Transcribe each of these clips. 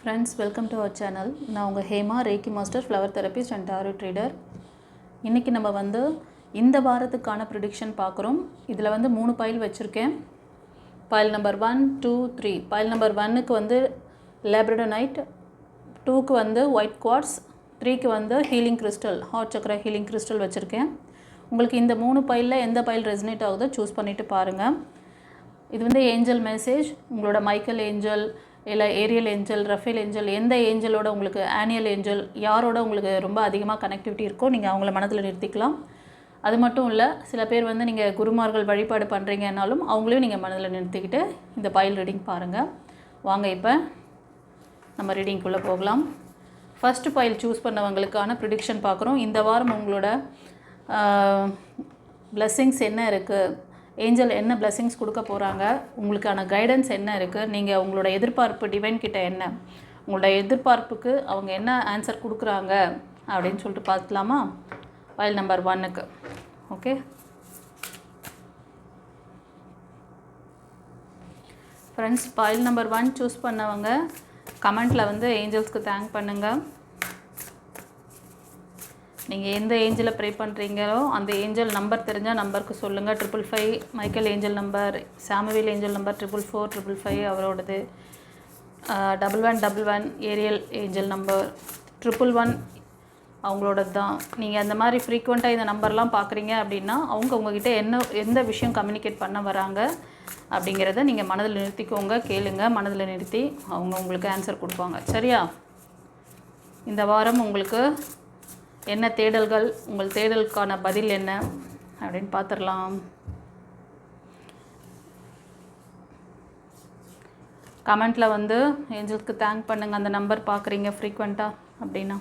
Friends, welcome to our channel. நான் உங்கள் Hema ரேக்கி master flower therapist and tarot trader. இன்றைக்கி நம்ம வந்து இந்த வாரத்துக்கான ப்ரிடிக்ஷன் பார்க்குறோம். இதில் வந்து 3 பைல் வச்சுருக்கேன். File number 1, 2, 3. பைல் நம்பர் 1க்கு வந்து லேப்ரடோனைட், 2க்கு வந்து ஒயிட் குவார்ட்ஸ், 3க்கு வந்து ஹீலிங் கிறிஸ்டல், ஹார்ட் சக்கரா ஹீலிங் கிறிஸ்டல் வச்சுருக்கேன். உங்களுக்கு இந்த 3 பைலில் எந்த பைல் ரெசனேட் ஆகுதோ சூஸ் பண்ணிவிட்டு பாருங்கள். இது வந்து ஏஞ்சல் மெசேஜ். உங்களோட மைக்கேல் ஏஞ்சல் இல்லை ஏரியல் ஏஞ்சல், ரஃபேல் ஏஞ்சல், எந்த ஏஞ்சலோட உங்களுக்கு ஆனியல் ஏஞ்சல் யாரோட உங்களுக்கு ரொம்ப அதிகமாக கனெக்டிவிட்டி இருக்கோ நீங்கள் அவங்கள மனதில் நிறுத்திக்கலாம். அது மட்டும் இல்லை, சில பேர் வந்து நீங்கள் குருமார்கள் வழிபாடு பண்ணுறீங்கன்னாலும் அவங்களையும் நீங்கள் மனதில் நிறுத்திக்கிட்டு இந்த பைல் ரீடிங் பாருங்கள். வாங்க இப்போ நம்ம ரீடிங்குள்ளே போகலாம். ஃபஸ்ட்டு பைல் சூஸ் பண்ணவங்களுக்கான ப்ரிடிக்ஷன் பார்க்குறோம். இந்த வாரம் உங்களோட பிளெஸ்ஸிங்ஸ் என்ன இருக்குது, ஏஞ்சல் என்ன பிளெஸ்ஸிங்ஸ் கொடுக்க போகிறாங்க, உங்களுக்கான கைடன்ஸ் என்ன இருக்குது, நீங்கள் உங்களோட எதிர்பார்ப்பு டிவைன் கிட்ட என்ன, உங்களோட எதிர்பார்ப்புக்கு அவங்க என்ன ஆன்சர் கொடுக்குறாங்க அப்படின்னு சொல்லிட்டு பார்க்கலாமா. ஃபைல் நம்பர் 1க்கு okay. Friends, file number 1 choose பண்ணவங்க கமெண்ட்டில் வந்து ஏஞ்சல்ஸ்க்கு தேங்க் பண்ணுங்கள். நீங்கள் எந்த ஏஞ்சலை ப்ரே பண்ணுறீங்களோ அந்த ஏஞ்சல் நம்பர் தெரிஞ்சால் நம்பருக்கு சொல்லுங்கள். 555 Michael angel number, Samuel angel number 444, 555 அவரோடது, 1111 ஏரியல் ஏஞ்சல் நம்பர், 111 அவங்களோடது தான். நீங்கள் அந்த மாதிரி ஃப்ரீக்வெண்ட்டாக இந்த நம்பர்லாம் பார்க்குறீங்க அப்படின்னா அவங்க உங்ககிட்ட எந்த விஷயம் கம்யூனிகேட் பண்ண வராங்க அப்படிங்கிறத நீங்கள் மனதில் நிறுத்திக்கோங்க, கேளுங்க. மனதில் நிறுத்தி அவங்க உங்களுக்கு ஆன்சர் கொடுப்பாங்க. சரியா? இந்த வாரம் உங்களுக்கு என்ன தேடல்கள், உங்கள் தேடலுக்கான பதில் என்ன அப்படின்னு பார்த்துடலாம். கமெண்ட்டில் வந்து ஏஞ்சலுக்கு தேங்க் பண்ணுங்கள். அந்த நம்பர் பார்க்குறீங்க ஃப்ரீக்வெண்ட்டாக அப்படின்னா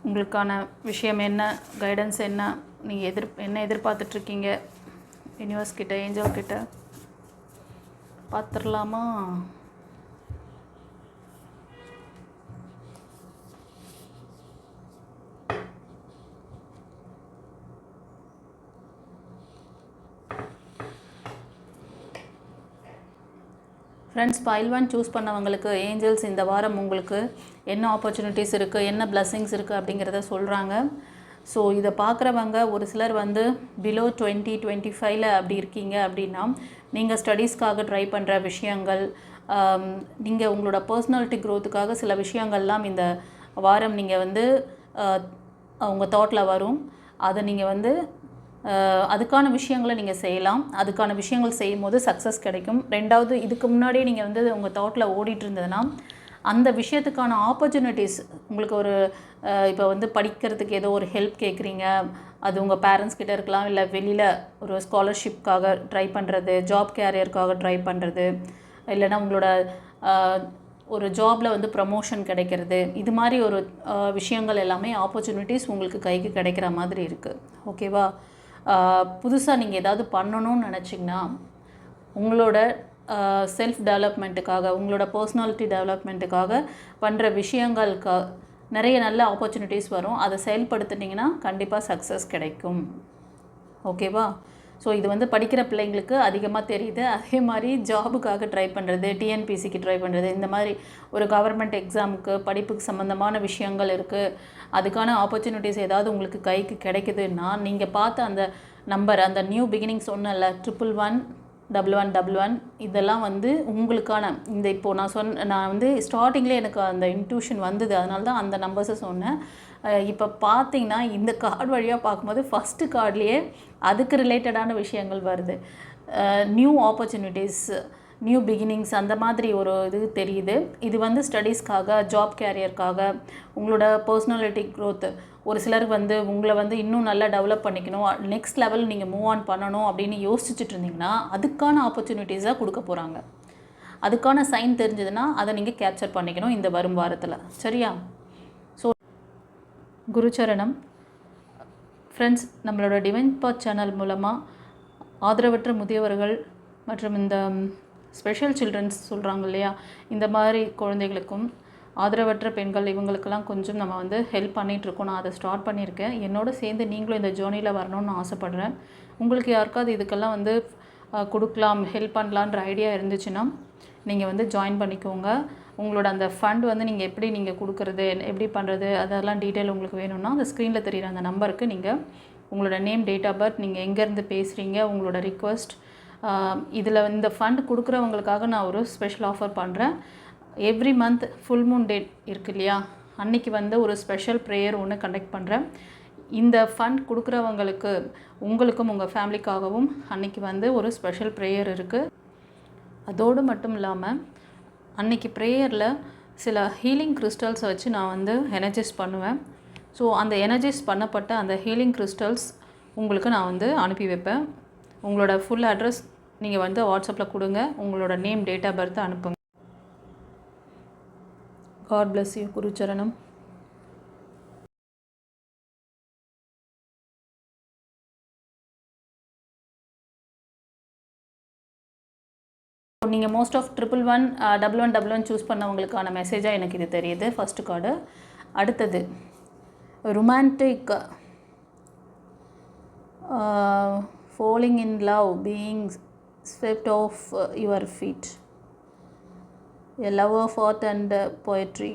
உங்களுக்கான விஷயம் என்ன, கைடன்ஸ் என்ன, நீங்கள் என்ன எதிர்பார்த்துட்ருக்கீங்க யூனிவர்ஸ் கிட்ட, ஏஞ்சல் கிட்ட பார்த்துடலாமா. ஃப்ரெண்ட்ஸ், பைல் 1 சூஸ் பண்ணவங்களுக்கு ஏஞ்சல்ஸ் இந்த வாரம் உங்களுக்கு என்ன ஆப்பர்ச்சுனிட்டிஸ் இருக்குது, என்ன பிளெஸ்ஸிங்ஸ் இருக்குது அப்படிங்கிறத சொல்கிறாங்க. ஸோ இதை பார்க்குறவங்க ஒரு சிலர் வந்து பிலோ 20-25 அப்படி இருக்கீங்க அப்படின்னா நீங்கள் ஸ்டடீஸ்க்காக ட்ரை பண்ணுற விஷயங்கள், நீங்கள் உங்களோட பர்சனாலிட்டி க்ரோத்துக்காக சில விஷயங்கள்லாம் இந்த வாரம் நீங்கள் வந்து உங்கள் தாட்டில் வரும். அதை நீங்கள் வந்து அதுக்கான விஷயங்களை நீங்கள் செய்யலாம். அதுக்கான விஷயங்கள் செய்யும் போது சக்ஸஸ் கிடைக்கும். ரெண்டாவது, இதுக்கு முன்னாடியே நீங்கள் வந்து உங்கள் தாட்டில் ஓடிட்டு இருந்ததுன்னா அந்த விஷயத்துக்கான ஆப்பர்ச்சுனிட்டிஸ் உங்களுக்கு ஒரு இப்போ வந்து படிக்கிறதுக்கு ஏதோ ஒரு ஹெல்ப் கேட்குறீங்க, அது உங்கள் பேரண்ட்ஸ் கிட்டே இருக்கலாம், இல்லை வெளியில் ஒரு ஸ்காலர்ஷிப்காக ட்ரை பண்ணுறது, ஜாப் கேரியருக்காக ட்ரை பண்ணுறது, இல்லைனா உங்களோட ஒரு ஜாபில் வந்து ப்ரமோஷன் கிடைக்கிறது, இது மாதிரி ஒரு விஷயங்கள் எல்லாமே ஆப்பர்ச்சுனிட்டிஸ் உங்களுக்கு கைக்கு கிடைக்கிற மாதிரி இருக்குது. ஓகேவா? புதுசாக நீங்கள் ஏதாவது பண்ணணும்னு நினச்சிங்கன்னா உங்களோட செல்ஃப் டெவலப்மெண்ட்டுக்காக, உங்களோட பர்சனாலிட்டி டெவலப்மெண்ட்டுக்காக பண்ணுற விஷயங்களுக்கு நிறைய நல்ல ஆப்பர்ச்சுனிட்டிஸ் வரும். அதை செயல்படுத்தினீங்கன்னா கண்டிப்பாக சக்ஸஸ் கிடைக்கும். ஓகேவா? ஸோ இது வந்து படிக்கிற பிள்ளைங்களுக்கு அதிகமாக தெரியுது. அதே மாதிரி ஜாபுக்காக ட்ரை பண்ணுறது, டிஎன்பிசிக்கு ட்ரை பண்ணுறது, இந்த மாதிரி ஒரு கவர்மெண்ட் எக்ஸாமுக்கு படிப்புக்கு சம்மந்தமான விஷயங்கள் இருக்குது. அதுக்கான ஆப்பர்ச்சுனிட்டிஸ் ஏதாவது உங்களுக்கு கைக்கு கிடைக்குதுன்னா நீங்கள் பார்த்த அந்த நம்பர், அந்த நியூ பிகினிங் சொன்னல 11111 இதெல்லாம் வந்து உங்களுக்கான இந்த இப்போது நான் வந்து ஸ்டார்டிங்லேயே எனக்கு அந்த இன்ட்யூஷன் வந்தது, அதனால தான் அந்த நம்பர்ஸை சொன்னேன். இப்போ பார்த்தீங்கன்னா இந்த கார்டு வழியாக பார்க்கும்போது ஃபஸ்ட்டு கார்ட்லேயே அதுக்கு ரிலேட்டடான விஷயங்கள் வருது. நியூ ஆப்பர்ச்சுனிட்டிஸ், நியூ பிகினிங்ஸ், அந்த மாதிரி ஒரு இது தெரியுது. இது வந்து ஸ்டடீஸ்க்காக, ஜாப் கேரியருக்காக, உங்களோட பர்சனாலிட்டி க்ரோத்து, ஒரு சிலர் வந்து உங்களை வந்து இன்னும் நல்லா டெவலப் பண்ணிக்கணும், நெக்ஸ்ட் லெவல் நீங்கள் மூவ் ஆன் பண்ணணும் அப்படின்னு யோசிச்சுட்டு இருந்தீங்கன்னா அதுக்கான ஆப்பர்ச்சுனிட்டிஸாக கொடுக்க போகிறாங்க. அதுக்கான சைன் தெரிஞ்சதுன்னா அதை நீங்கள் கேப்சர் பண்ணிக்கணும் இந்த வரும் வாரத்தில். சரியா? ஸோ குருச்சரணம். ஃப்ரெண்ட்ஸ், நம்மளோட டிவைன் பாத் சேனல் மூலமாக ஆதரவற்ற முதியவர்கள் மற்றும் இந்த ஸ்பெஷல் சில்ட்ரன்ஸ் சொல்கிறாங்க இல்லையா, இந்த மாதிரி குழந்தைகளுக்கும் ஆதரவற்ற பெண்கள் இவங்களுக்கெல்லாம் கொஞ்சம் நம்ம வந்து ஹெல்ப் பண்ணிகிட்ருக்கோம். நான் அதை ஸ்டார்ட் பண்ணியிருக்கேன். என்னோட சேர்ந்து நீங்களும் இந்த ஜேர்னியில் வரணும்னு ஆசைப்பட்றேன். உங்களுக்கு யாருக்காவது இதுக்கெல்லாம் வந்து கொடுக்கலாம், ஹெல்ப் பண்ணலான்ற ஐடியா இருந்துச்சுன்னா நீங்கள் வந்து ஜாயின் பண்ணிக்கோங்க. உங்களோட அந்த ஃபண்ட் வந்து நீங்கள் எப்படி நீங்கள் கொடுக்குறது, எப்படி பண்ணுறது, அதெல்லாம் டீட்டெயில் உங்களுக்கு வேணும்னா அந்த ஸ்க்ரீனில் தெரிகிற அந்த நம்பருக்கு நீங்கள் உங்களோட நேம், டேட் ஆஃப் பர்த், நீங்கள் எங்கேருந்து பேசுகிறீங்க, உங்களோட ரிக்வெஸ்ட், இதில் இந்த ஃபண்ட் கொடுக்குறவங்களுக்காக நான் ஒரு ஸ்பெஷல் ஆஃபர் பண்ணுறேன். Every month full Moon date இருக்கு இல்லையா, அன்றைக்கி வந்து ஒரு ஸ்பெஷல் ப்ரேயர் ஒன்று கண்டக்ட் பண்ணுறேன். இந்த ஃபண்ட் கொடுக்குறவங்களுக்கு, உங்களுக்கும் உங்கள் ஃபேமிலிக்காகவும் அன்றைக்கி வந்து ஒரு ஸ்பெஷல் ப்ரேயர் இருக்குது. அதோடு மட்டும் இல்லாமல் அன்றைக்கி ப்ரேயரில் சில ஹீலிங் கிறிஸ்டல்ஸை வச்சு நான் வந்து எனர்ஜைஸ் பண்ணுவேன். ஸோ அந்த எனர்ஜைஸ் பண்ணப்பட்ட அந்த ஹீலிங் கிறிஸ்டல்ஸ் உங்களுக்கு நான் வந்து அனுப்பி வைப்பேன். உங்களோட ஃபுல் அட்ரஸ் நீங்கள் வந்து வாட்ஸ்அப்பில் கொடுங்க, உங்களோட நேம், டேட் ஆஃப் பர்த் அனுப்புங்க. God bless you. குருச்சரணம். நீங்கள் மோஸ்ட் ஆஃப் 111111 சூஸ் பண்ணவங்களுக்கான மெசேஜாக எனக்கு இது தெரியுது, ஃபஸ்ட்டு கார்டு. அடுத்தது romantic, falling in love, being swept off your feet, a love of art and poetry,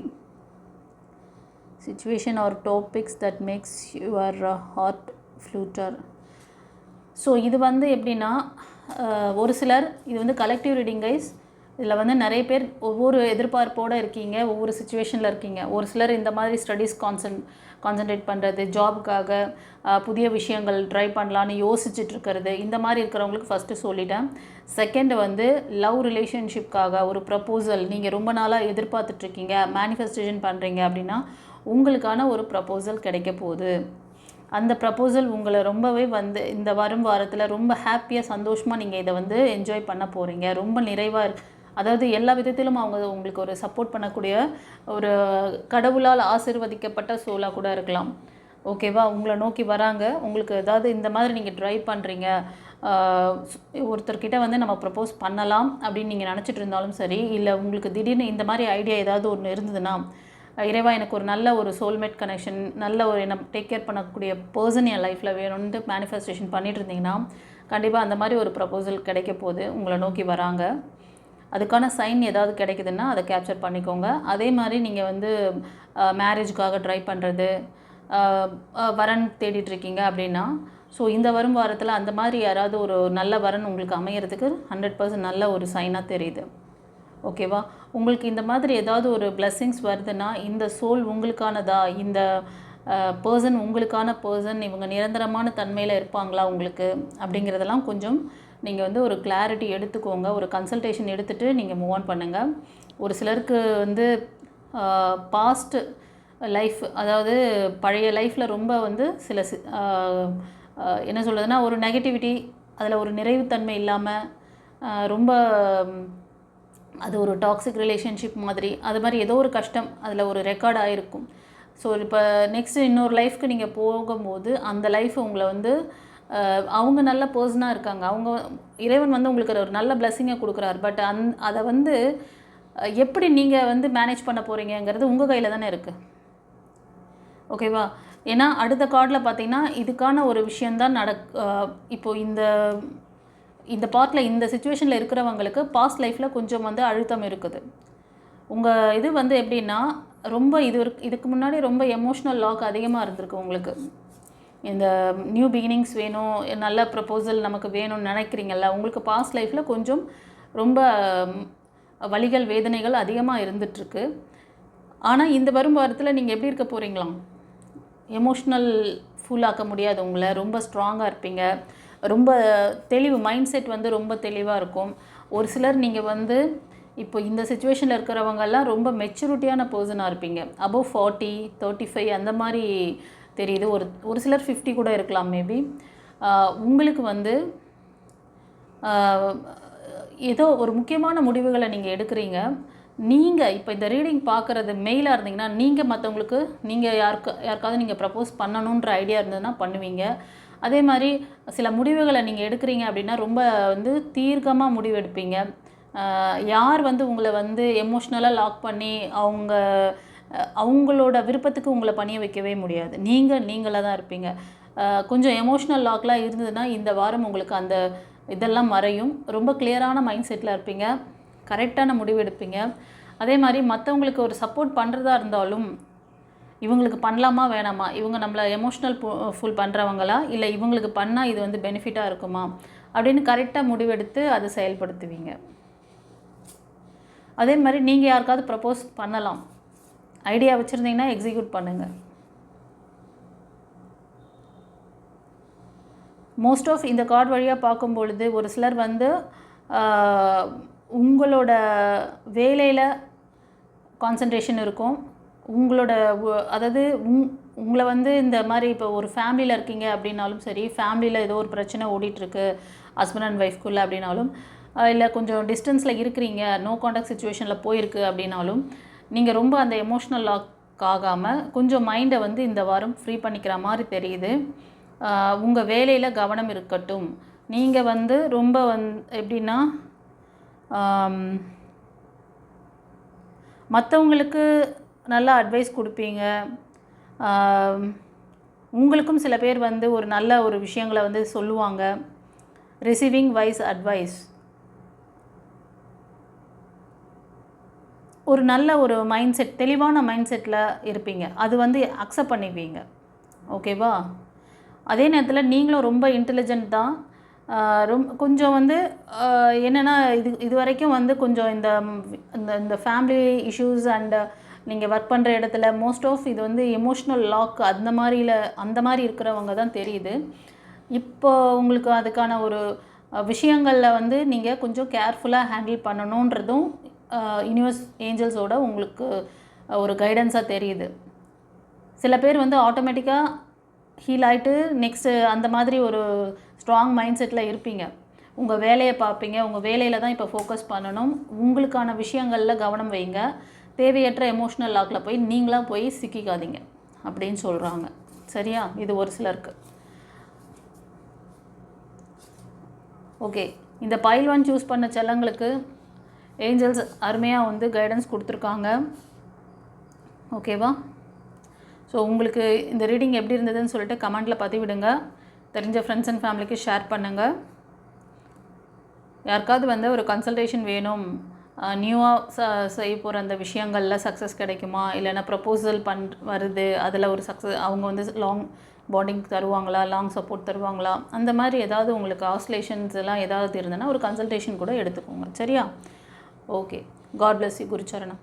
situation or topics that makes your heart flutter. So இது வந்து எப்படின்னா, ஒரு சிலர் இது வந்து கலெக்டிவ் ரீடிங் கைஸ். இதில் வந்து நிறைய பேர் ஒவ்வொரு எதிர்பார்ப்போடு இருக்கீங்க, ஒவ்வொரு சுச்சுவேஷனில் இருக்கீங்க. ஒரு சிலர் இந்த மாதிரி ஸ்டடீஸ் கான்சன்ட்ரேட் பண்ணுறது, ஜாபுக்காக புதிய விஷயங்கள் ட்ரை பண்ணலான்னு யோசிச்சுட்டு இருக்கிறது, இந்த மாதிரி இருக்கிறவங்களுக்கு ஃபஸ்ட்டு சொல்லிட்டேன். செகண்ட் வந்து லவ் ரிலேஷன்ஷிப்காக ஒரு ப்ரப்போசல் நீங்கள் ரொம்ப நாளாக எதிர்பார்த்துட்ருக்கீங்க, மேனிஃபெஸ்டேஷன் பண்ணுறீங்க அப்படின்னா உங்களுக்கான ஒரு ப்ரப்போசல் கிடைக்க போகுது. அந்த ப்ரப்போசல் உங்களை ரொம்பவே வந்து இந்த வரும் வாரத்தில் ரொம்ப ஹாப்பியாக, சந்தோஷமாக நீங்கள் இதை வந்து என்ஜாய் பண்ண போகிறீங்க. ரொம்ப நிறைவாக அதாவது எல்லா விதத்திலும் அவங்க உங்களுக்கு ஒரு சப்போர்ட் பண்ணக்கூடிய ஒரு கடவுளால் ஆசீர்வதிக்கப்பட்ட சோலாக கூட இருக்கலாம். ஓகேவா? உங்களை நோக்கி வராங்க. உங்களுக்கு ஏதாவது இந்த மாதிரி நீங்கள் ட்ரை பண்ணுறீங்க, ஒருத்தர்கிட்ட வந்து நம்ம ப்ரப்போஸ் பண்ணலாம் அப்படின்னு நீங்கள் நினச்சிட்டு இருந்தாலும் சரி, இல்லை உங்களுக்கு திடீர்னு இந்த மாதிரி ஐடியா ஏதாவது ஒன்று இருந்ததுன்னா, இறைவா எனக்கு ஒரு நல்ல ஒரு சோல்மேட் கனெக்ஷன், நல்ல ஒரு என்ன டேக் கேர் பண்ணக்கூடிய பர்சன் என் லைஃப்பில் வேணும்னு மேனிஃபெஸ்டேஷன் பண்ணிட்டு இருந்தீங்கன்னா கண்டிப்பாக அந்த மாதிரி ஒரு ப்ரப்போசல் கிடைக்க போகுது, உங்களை நோக்கி வராங்க. அதுக்கான சைன் ஏதாவது கிடைக்குதுன்னா அதை கேப்சர் பண்ணிக்கோங்க. அதே மாதிரி நீங்கள் வந்து மேரேஜுக்காக ட்ரை பண்ணுறது, வரன் தேடிட்டுருக்கீங்க அப்படின்னா, ஸோ இந்த வரும் வாரத்தில் அந்த மாதிரி யாராவது ஒரு நல்ல வரன் உங்களுக்கு அமையிறதுக்கு 100% நல்ல ஒரு சைனாக தெரியுது. ஓகேவா? உங்களுக்கு இந்த மாதிரி ஏதாவது ஒரு பிளெஸ்ஸிங்ஸ் வருதுன்னா, இந்த சோல் உங்களுக்கானதா, இந்த பர்சன் உங்களுக்கான பர்சன், இவங்க நிரந்தரமான தன்மையில் இருப்பாங்களா உங்களுக்கு அப்படிங்கிறதெல்லாம் கொஞ்சம் நீங்கள் வந்து ஒரு கிளாரிட்டி எடுத்துக்கோங்க. ஒரு கன்சல்டேஷன் எடுத்துகிட்டு நீங்கள் மூவ் ஆன் பண்ணுங்கள். ஒரு சிலருக்கு வந்து பாஸ்ட் லைஃப், அதாவது பழைய லைஃப்பில் ரொம்ப வந்து சில என்ன சொல்கிறதுனா ஒரு நெகட்டிவிட்டி, அதில் ஒரு நிறைவுத்தன்மை இல்லாமல் ரொம்ப அது ஒரு டாக்ஸிக் ரிலேஷன்ஷிப் மாதிரி, அது மாதிரி ஏதோ ஒரு கஷ்டம் அதில் ஒரு ரெக்கார்ட் ஆகிருக்கும். ஸோ இப்போ நெக்ஸ்ட்டு இன்னொரு லைஃப்க்கு நீங்கள் போகும்போது அந்த லைஃப் உங்களை வந்து அவங்க நல்ல பர்சனாக இருக்காங்க, அவங்க இறைவன் வந்து உங்களுக்கு ஒரு நல்ல பிளெஸ்ஸிங்கை கொடுக்குறாரு. பட் அதை வந்து எப்படி நீங்கள் வந்து மேனேஜ் பண்ண போகிறீங்கிறது உங்கள் கையில் தானே இருக்குது. ஓகேவா? ஏன்னா அடுத்த கார்டில் பார்த்தீங்கன்னா இதுக்கான ஒரு விஷயந்தான் இப்போது இந்த பார்ட்டில் இந்த சிச்சுவேஷனில் இருக்கிறவங்களுக்கு பாஸ்ட் லைஃப்பில் கொஞ்சம் வந்து அழுத்தம் இருக்குது. உங்கள் இது வந்து எப்படின்னா ரொம்ப இதுக்கு முன்னாடி ரொம்ப எமோஷ்னல் லாக் அதிகமாக இருந்திருக்கு உங்களுக்கு. இந்த நியூ பிகினிங்ஸ் வேணும், நல்ல ப்ரப்போசல் நமக்கு வேணும்னு நினைக்கிறீங்கல்ல, உங்களுக்கு பாஸ்ட் லைஃப்பில் கொஞ்சம் ரொம்ப வலிகள், வேதனைகள் அதிகமாக இருந்துகிட்ருக்கு. ஆனால் இந்த வரும் வாரத்தில் நீங்கள் எப்படி இருக்க போகிறீங்களாம், எமோஷ்னல் ஃபுல்லாக்க முடியாது உங்களை, ரொம்ப ஸ்ட்ராங்காக இருப்பீங்க, ரொம்ப தெளிவு, மைண்ட் செட் வந்து ரொம்ப தெளிவாக இருக்கும். ஒரு சிலர் நீங்கள் வந்து இப்போ இந்த சிச்சுவேஷனில் இருக்கிறவங்கெல்லாம் ரொம்ப மெச்சூரிட்டியான பர்சனாக இருப்பீங்க. அபவ் 40, 35 அந்த மாதிரி தெரியுது. ஒரு சிலர் 50 கூட இருக்கலாம் மேபி. உங்களுக்கு வந்து ஏதோ ஒரு முக்கியமான முடிவுகளை நீங்கள் எடுக்கிறீங்க. நீங்கள் இப்போ இந்த ரீடிங் பார்க்குறது மெயிலாக இருந்தீங்கன்னா, நீங்கள் மற்றவங்களுக்கு நீங்கள் யாருக்காவது நீங்கள் ப்ரப்போஸ் பண்ணணுன்ற ஐடியா இருந்ததுன்னா பண்ணுவீங்க. அதே மாதிரி சில முடிவுகளை நீங்கள் எடுக்கிறீங்க அப்படின்னா ரொம்ப வந்து தீர்க்கமாக முடிவு எடுப்பீங்க. யார் வந்து உங்களை வந்து எமோஷ்னலாக லாக் பண்ணி அவங்களோட விருப்பத்துக்கு உங்களை பணிய வைக்கவே முடியாது. நீங்களாக தான் இருப்பீங்க. கொஞ்சம் எமோஷ்னல் லாக்லாம் இருந்ததுன்னா இந்த வாரம் உங்களுக்கு அந்த இதெல்லாம் மறையும். ரொம்ப கிளியரான மைண்ட் செட்டில் இருப்பீங்க, கரெக்டான முடிவு எடுப்பீங்க. அதே மாதிரி மற்றவங்களுக்கு ஒரு சப்போர்ட் பண்ணுறதா இருந்தாலும் இவங்களுக்கு பண்ணலாமா வேணாமா, இவங்க நம்மளை எமோஷ்னல் ஃபுல் பண்ணுறவங்களா, இல்லை இவங்களுக்கு பண்ணால் இது வந்து பெனிஃபிட்டாக இருக்குமா அப்படின்னு கரெக்டாக முடிவெடுத்து அதை செயல்படுத்துவீங்க. அதே மாதிரி நீங்கள் யாருக்காவது ப்ரப்போஸ் பண்ணலாம், ஐடியா வச்சுருந்தீங்கன்னா எக்ஸிக்யூட் பண்ணுங்கள். மோஸ்ட் ஆஃப் இந்த கார்டு வழியாக பார்க்கும் பொழுது ஒரு சிலர் வந்து உங்களோட வேலையில் கான்சன்ட்ரேஷன் இருக்கும். உங்களோட அதாவது உங்களை வந்து இந்த மாதிரி இப்போ ஒரு ஃபேமிலியில் இருக்கீங்க அப்படின்னாலும் சரி, ஃபேமிலியில் ஏதோ ஒரு பிரச்சனை ஓடிட்டுருக்கு ஹஸ்பண்ட் அண்ட் ஒய்ஃப்குள்ளே அப்படின்னாலும், இல்லை கொஞ்சம் டிஸ்டன்ஸில் இருக்கிறீங்க, நோ கான்டாக்ட் சுச்சுவேஷனில் போயிருக்கு அப்படின்னாலும், நீங்கள் ரொம்ப அந்த எமோஷ்னல் லாக் ஆகாமல் கொஞ்சம் மைண்டை வந்து இந்த வாரம் ஃப்ரீ பண்ணிக்கிற மாதிரி தெரியுது. உங்கள் வேலையில் கவனம் இருக்கட்டும். நீங்கள் வந்து ரொம்ப எப்படின்னா மற்றவங்களுக்கு நல்லா அட்வைஸ் கொடுப்பீங்க. உங்களுக்கும் சில பேர் வந்து ஒரு நல்ல ஒரு விஷயங்களை வந்து சொல்லுவாங்க. ரிசீவிங் வைஸ் அட்வைஸ், ஒரு நல்ல ஒரு மைண்ட் செட், தெளிவான மைண்ட் செட்டில் இருப்பீங்க. அது வந்து அக்செப்ட் பண்ணிப்பீங்க. ஓகேவா? அதே நேரத்தில் நீங்களும் ரொம்ப இன்டெலிஜென்ட் தான். கொஞ்சம் வந்து என்னென்னா இது வரைக்கும் வந்து கொஞ்சம் இந்த ஃபேமிலி இஷ்யூஸ் அண்ட் நீங்கள் ஒர்க் பண்ணுற இடத்துல மோஸ்ட் ஆஃப் இது வந்து எமோஷ்னல் லாக் அந்த மாதிரி இருக்கிறவங்க தான் தெரியுது. இப்போ உங்களுக்கு அதுக்கான ஒரு விஷயங்களில் வந்து நீங்கள் கொஞ்சம் கேர்ஃபுல்லாக ஹேண்டில் பண்ணணுன்றதும் யூனிவர்ஸ் ஏஞ்சல்ஸோட உங்களுக்கு ஒரு கைடன்ஸாக தெரியுது. சில பேர் வந்து ஆட்டோமேட்டிக்காக ஹீல் ஆகிட்டு நெக்ஸ்ட்டு அந்த மாதிரி ஒரு ஸ்ட்ராங் மைண்ட் செட்டில் இருப்பீங்க. உங்கள் வேலையை பார்ப்பீங்க, உங்கள் வேலையில் தான் இப்போ ஃபோக்கஸ் பண்ணணும். உங்களுக்கான விஷயங்களில் கவனம் வைங்க. தேவையற்ற எமோஷ்னல் லாக்கில் போய் நீங்களாக போய் சிக்கிக்காதீங்க அப்படின்னு சொல்கிறாங்க. சரியா? இது ஒரு சிலருக்கு. ஓகே, இந்த பைல் 1 சூஸ் பண்ண செல்லங்களுக்கு ஏஞ்சல்ஸ் அருமையாக வந்து கைடன்ஸ் கொடுத்துருக்காங்க. ஓகேவா? ஸோ உங்களுக்கு இந்த ரீடிங் எப்படி இருந்ததுன்னு சொல்லிட்டு கமெண்ட்டில் பதிவிடுங்க. தெரிஞ்ச ஃப்ரெண்ட்ஸ் அண்ட் ஃபேமிலிக்கு ஷேர் பண்ணுங்கள். யாருக்காவது வந்து ஒரு கன்சல்டேஷன் வேணும், நியூவாக செய்ய போகிற அந்த விஷயங்களில் சக்ஸஸ் கிடைக்குமா, இல்லைன்னா ப்ரப்போசல் வருது அதில் ஒரு அவங்க வந்து லாங் பாண்டிங் தருவாங்களா, லாங் சப்போர்ட் தருவாங்களா, அந்த மாதிரி ஏதாவது உங்களுக்கு ஆஸ்லேஷன்ஸ் எல்லாம் ஏதாவது இருந்ததுன்னா ஒரு கன்சல்டேஷன் கூட எடுத்துக்கோங்க. சரியா? Okay, God bless you. குருச்சரணம்.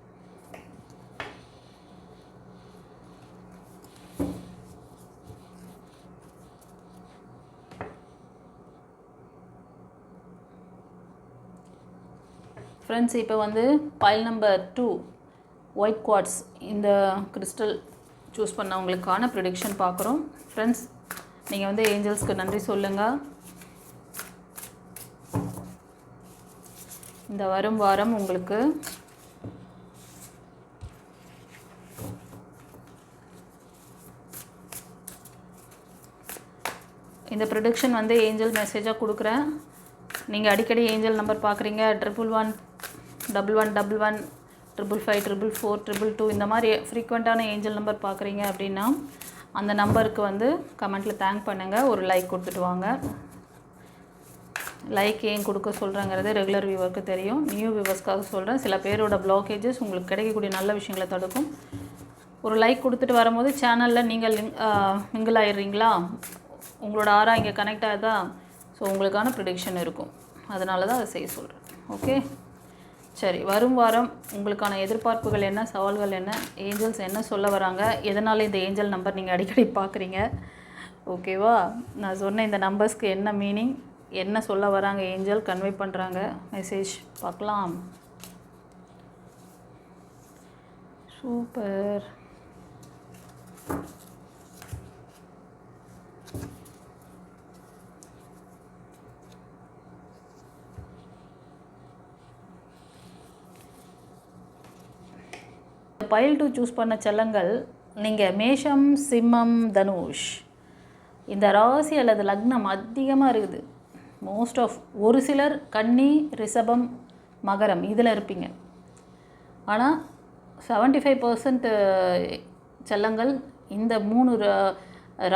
ஃப்ரெண்ட்ஸ், இப்போ வந்து பைல் நம்பர் 2 ஒயிட் குவார்ட்ஸ் இந்த கிறிஸ்டல் சூஸ் பண்ணவங்களுக்கான ப்ரிடிக்ஷன் பார்க்குறோம். ஃப்ரெண்ட்ஸ், நீங்கள் வந்து ஏஞ்சல்ஸ்க்கு நன்றி சொல்லுங்கள். இந்த வரும் வாரம் உங்களுக்கு இந்த ப்ரிடிக்ஷன் வந்து ஏஞ்சல் மெசேஜாக கொடுக்குறேன். நீங்கள் அடிக்கடி ஏஞ்சல் நம்பர் பார்க்குறீங்க, 1111 1111 555 444 222 இந்த மாதிரி ஃப்ரீக்வெண்ட்டான ஏஞ்சல் நம்பர் பார்க்குறீங்க அப்படின்னா அந்த நம்பருக்கு வந்து கமெண்ட்டில் தேங்க் பண்ணுங்கள், ஒரு லைக் கொடுத்துட்டு வாங்க. லைக் ஏன் கொடுக்க சொல்கிறேங்கிறது ரெகுலர் வியூவருக்கு தெரியும், நியூ வியூவர்ஸ்க்காக சொல்கிறேன். சில பேரோட பிளாக்கேஜஸ் உங்களுக்கு கிடைக்கக்கூடிய நல்ல விஷயங்களை தடுக்கும். ஒரு லைக் கொடுத்துட்டு வரும்போது சேனலில் நீங்கள் மிங்கிள் ஆயிடுறீங்களா, உங்களோட ஆரா இங்கே கனெக்ட் ஆகுதா, ஸோ உங்களுக்கான ப்ரிடிக்ஷன் இருக்கும். அதனால தான் அதை செய்ய சொல்கிறேன். ஓகே, சரி. வரும் வாரம் உங்களுக்கான எதிர்பார்ப்புகள் என்ன, சவால்கள் என்ன, ஏஞ்சல்ஸ் என்ன சொல்ல வராங்க, எதனால் இந்த ஏஞ்சல் நம்பர் நீங்கள் அடிக்கடி பார்க்குறீங்க, ஓகேவா? நான் சொன்ன இந்த நம்பர்ஸ்க்கு என்ன மீனிங், என்ன சொல்ல வராங்க, ஏஞ்சல் கன்வே பண்ணுறாங்க, மெசேஜ் பார்க்கலாம். சூப்பர். பைல் 2 சூஸ் பண்ண செல்லங்கள், நீங்கள் மேஷம், சிம்மம், தனுஷ் இந்த ராசி அல்லது லக்னம் அதிகமாக இருக்குது. மோஸ்ட் ஆஃப் ஒரு சிலர் கன்னி, ரிஷபம், மகரம் இதில் இருப்பீங்க. ஆனால் 75% செல்லங்கள் இந்த 3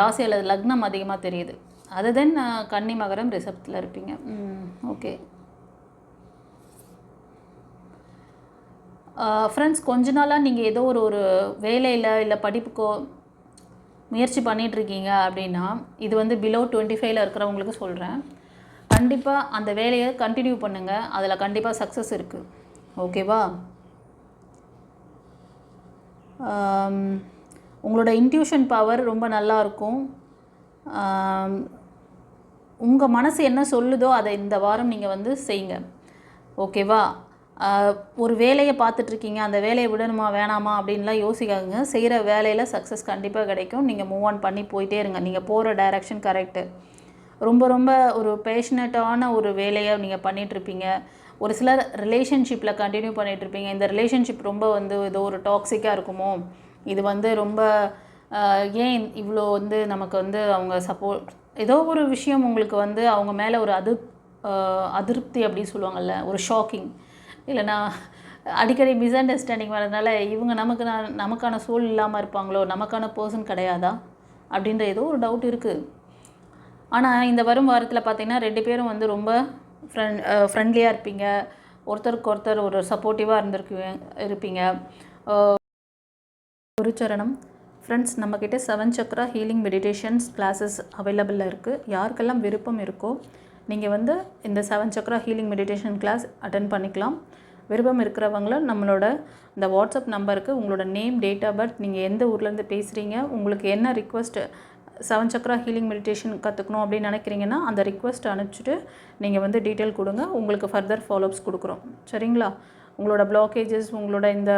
ராசி அல்லது லக்னம் அதிகமாக தெரியுது. அது தென் கன்னி, மகரம், ரிஷபத்தில் இருப்பீங்க. ஓகே ஃப்ரெண்ட்ஸ், கொஞ்ச நாளாக நீங்கள் ஏதோ ஒரு வேலையில் இல்லை படிப்புக்கோ முயற்சி பண்ணிகிட்ருக்கீங்க அப்படின்னா, இது வந்து பிலோ 25 இருக்கிறவங்களுக்கு சொல்கிறேன். கண்டிப்பாக அந்த வேலையை கண்டினியூ பண்ணுங்கள். அதில் கண்டிப்பாக சக்ஸஸ் இருக்குது. ஓகேவா? உங்களோட இன்ட்யூஷன் பவர் ரொம்ப நல்லாயிருக்கும். உங்கள் மனசு என்ன சொல்லுதோ அதை இந்த வாரம் நீங்கள் வந்து செய்யுங்க. ஓகேவா? ஒரு வேலையை பார்த்துட்ருக்கீங்க, அந்த வேலையை விடணுமா வேணாமா அப்படின்லாம் யோசிக்காதுங்க. செய்கிற வேலையில் சக்ஸஸ் கண்டிப்பாக கிடைக்கும். நீங்கள் மூவ் ஆன் பண்ணி போயிட்டே இருங்க. நீங்கள் போகிற டைரெக்ஷன் கரெக்டு. ரொம்ப ரொம்ப ஒரு பேஷனட்டான ஒரு வேலையை நீங்கள் பண்ணிகிட்ருப்பீங்க. ஒரு சிலர் ரிலேஷன்ஷிப்பில் கண்டினியூ பண்ணிகிட்ருப்பீங்க. இந்த ரிலேஷன்ஷிப் ரொம்ப வந்து ஏதோ ஒரு டாக்ஸிக்காக இருக்குமோ, இது வந்து ரொம்ப ஏன் இவ்வளோ வந்து நமக்கு வந்து அவங்க ஏதோ ஒரு விஷயம் உங்களுக்கு வந்து அவங்க மேலே ஒரு அதிருப்தி அப்படின்னு சொல்லுவாங்கள்ல, ஒரு ஷாக்கிங், இல்லைனா அடிக்கடி மிஸ் அண்டர்ஸ்டாண்டிங் வரதுனால இவங்க நமக்கான சோல் இல்லாமல் இருப்பாங்களோ, நமக்கான பர்சன் கிடையாதா அப்படின்ற ஏதோ ஒரு டவுட் இருக்குது. ஆனால் இந்த வரும் வாரத்தில் பார்த்திங்கன்னா 2 பேரும் வந்து ரொம்ப ஃப்ரெண்ட்லியாக இருப்பீங்க. ஒருத்தருக்கு ஒருத்தர் ஒரு சப்போர்ட்டிவாக இருப்பீங்க. குருச்சரணம். ஃப்ரெண்ட்ஸ், நம்மக்கிட்ட 7 சக்ரா ஹீலிங் மெடிடேஷன்ஸ் கிளாஸஸ் அவைலபிளில் இருக்குது. யாருக்கெல்லாம் விருப்பம் இருக்கோ நீங்கள் வந்து இந்த 7 chakra healing meditation class attend பண்ணிக்கலாம். விருப்பம் இருக்கிறவங்களும் நம்மளோட இந்த வாட்ஸ்அப் நம்பருக்கு உங்களோட நேம், டேட் ஆஃப் பர்த், நீங்கள் எந்த ஊர்லேருந்து பேசுகிறீங்க, உங்களுக்கு என்ன ரிக்வெஸ்ட் 7 சக்ரா ஹீலிங் மெடிடேஷன் கற்றுக்கணும் அப்படின்னு நினைக்கிறீங்கன்னா அந்த ரிக்வெஸ்ட் அனுப்பிச்சிட்டு நீங்கள் வந்து டீட்டெயில் கொடுங்க. உங்களுக்கு ஃபர்தர் ஃபாலோஅப்ஸ் கொடுக்குறோம். சரிங்களா? உங்களோட பிளாக்கேஜஸ், உங்களோட இந்த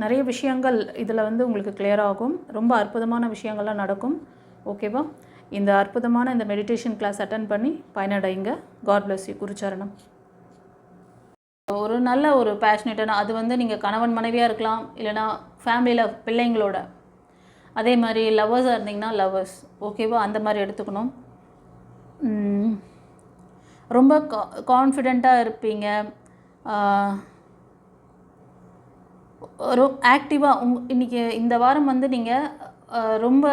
நிறைய விஷயங்கள் இதில் வந்து உங்களுக்கு கிளியர் ஆகும். ரொம்ப அற்புதமான விஷயங்கள்லாம் நடக்கும். ஓகேவா? இந்த அற்புதமான இந்த மெடிடேஷன் கிளாஸ் அட்டென்ட் பண்ணி பயனடைங்க. God bless you. குருச்சரணம். ஒரு நல்ல ஒரு பேஷனேட்டான, அது வந்து நீங்கள் கணவன் மனைவியாக இருக்கலாம், இல்லைனா ஃபேமிலியில் பிள்ளைங்களோட, அதே மாதிரி லவ்வர்ஸாக இருந்தீங்கன்னா லவ்வர்ஸ். ஓகேவா? அந்த மாதிரி எடுத்துக்கணும். ரொம்ப கான்ஃபிடெண்ட்டாக இருப்பீங்க. ஆக்டிவாக இன்றைக்கி இந்த வாரம் வந்து நீங்கள் ரொம்ப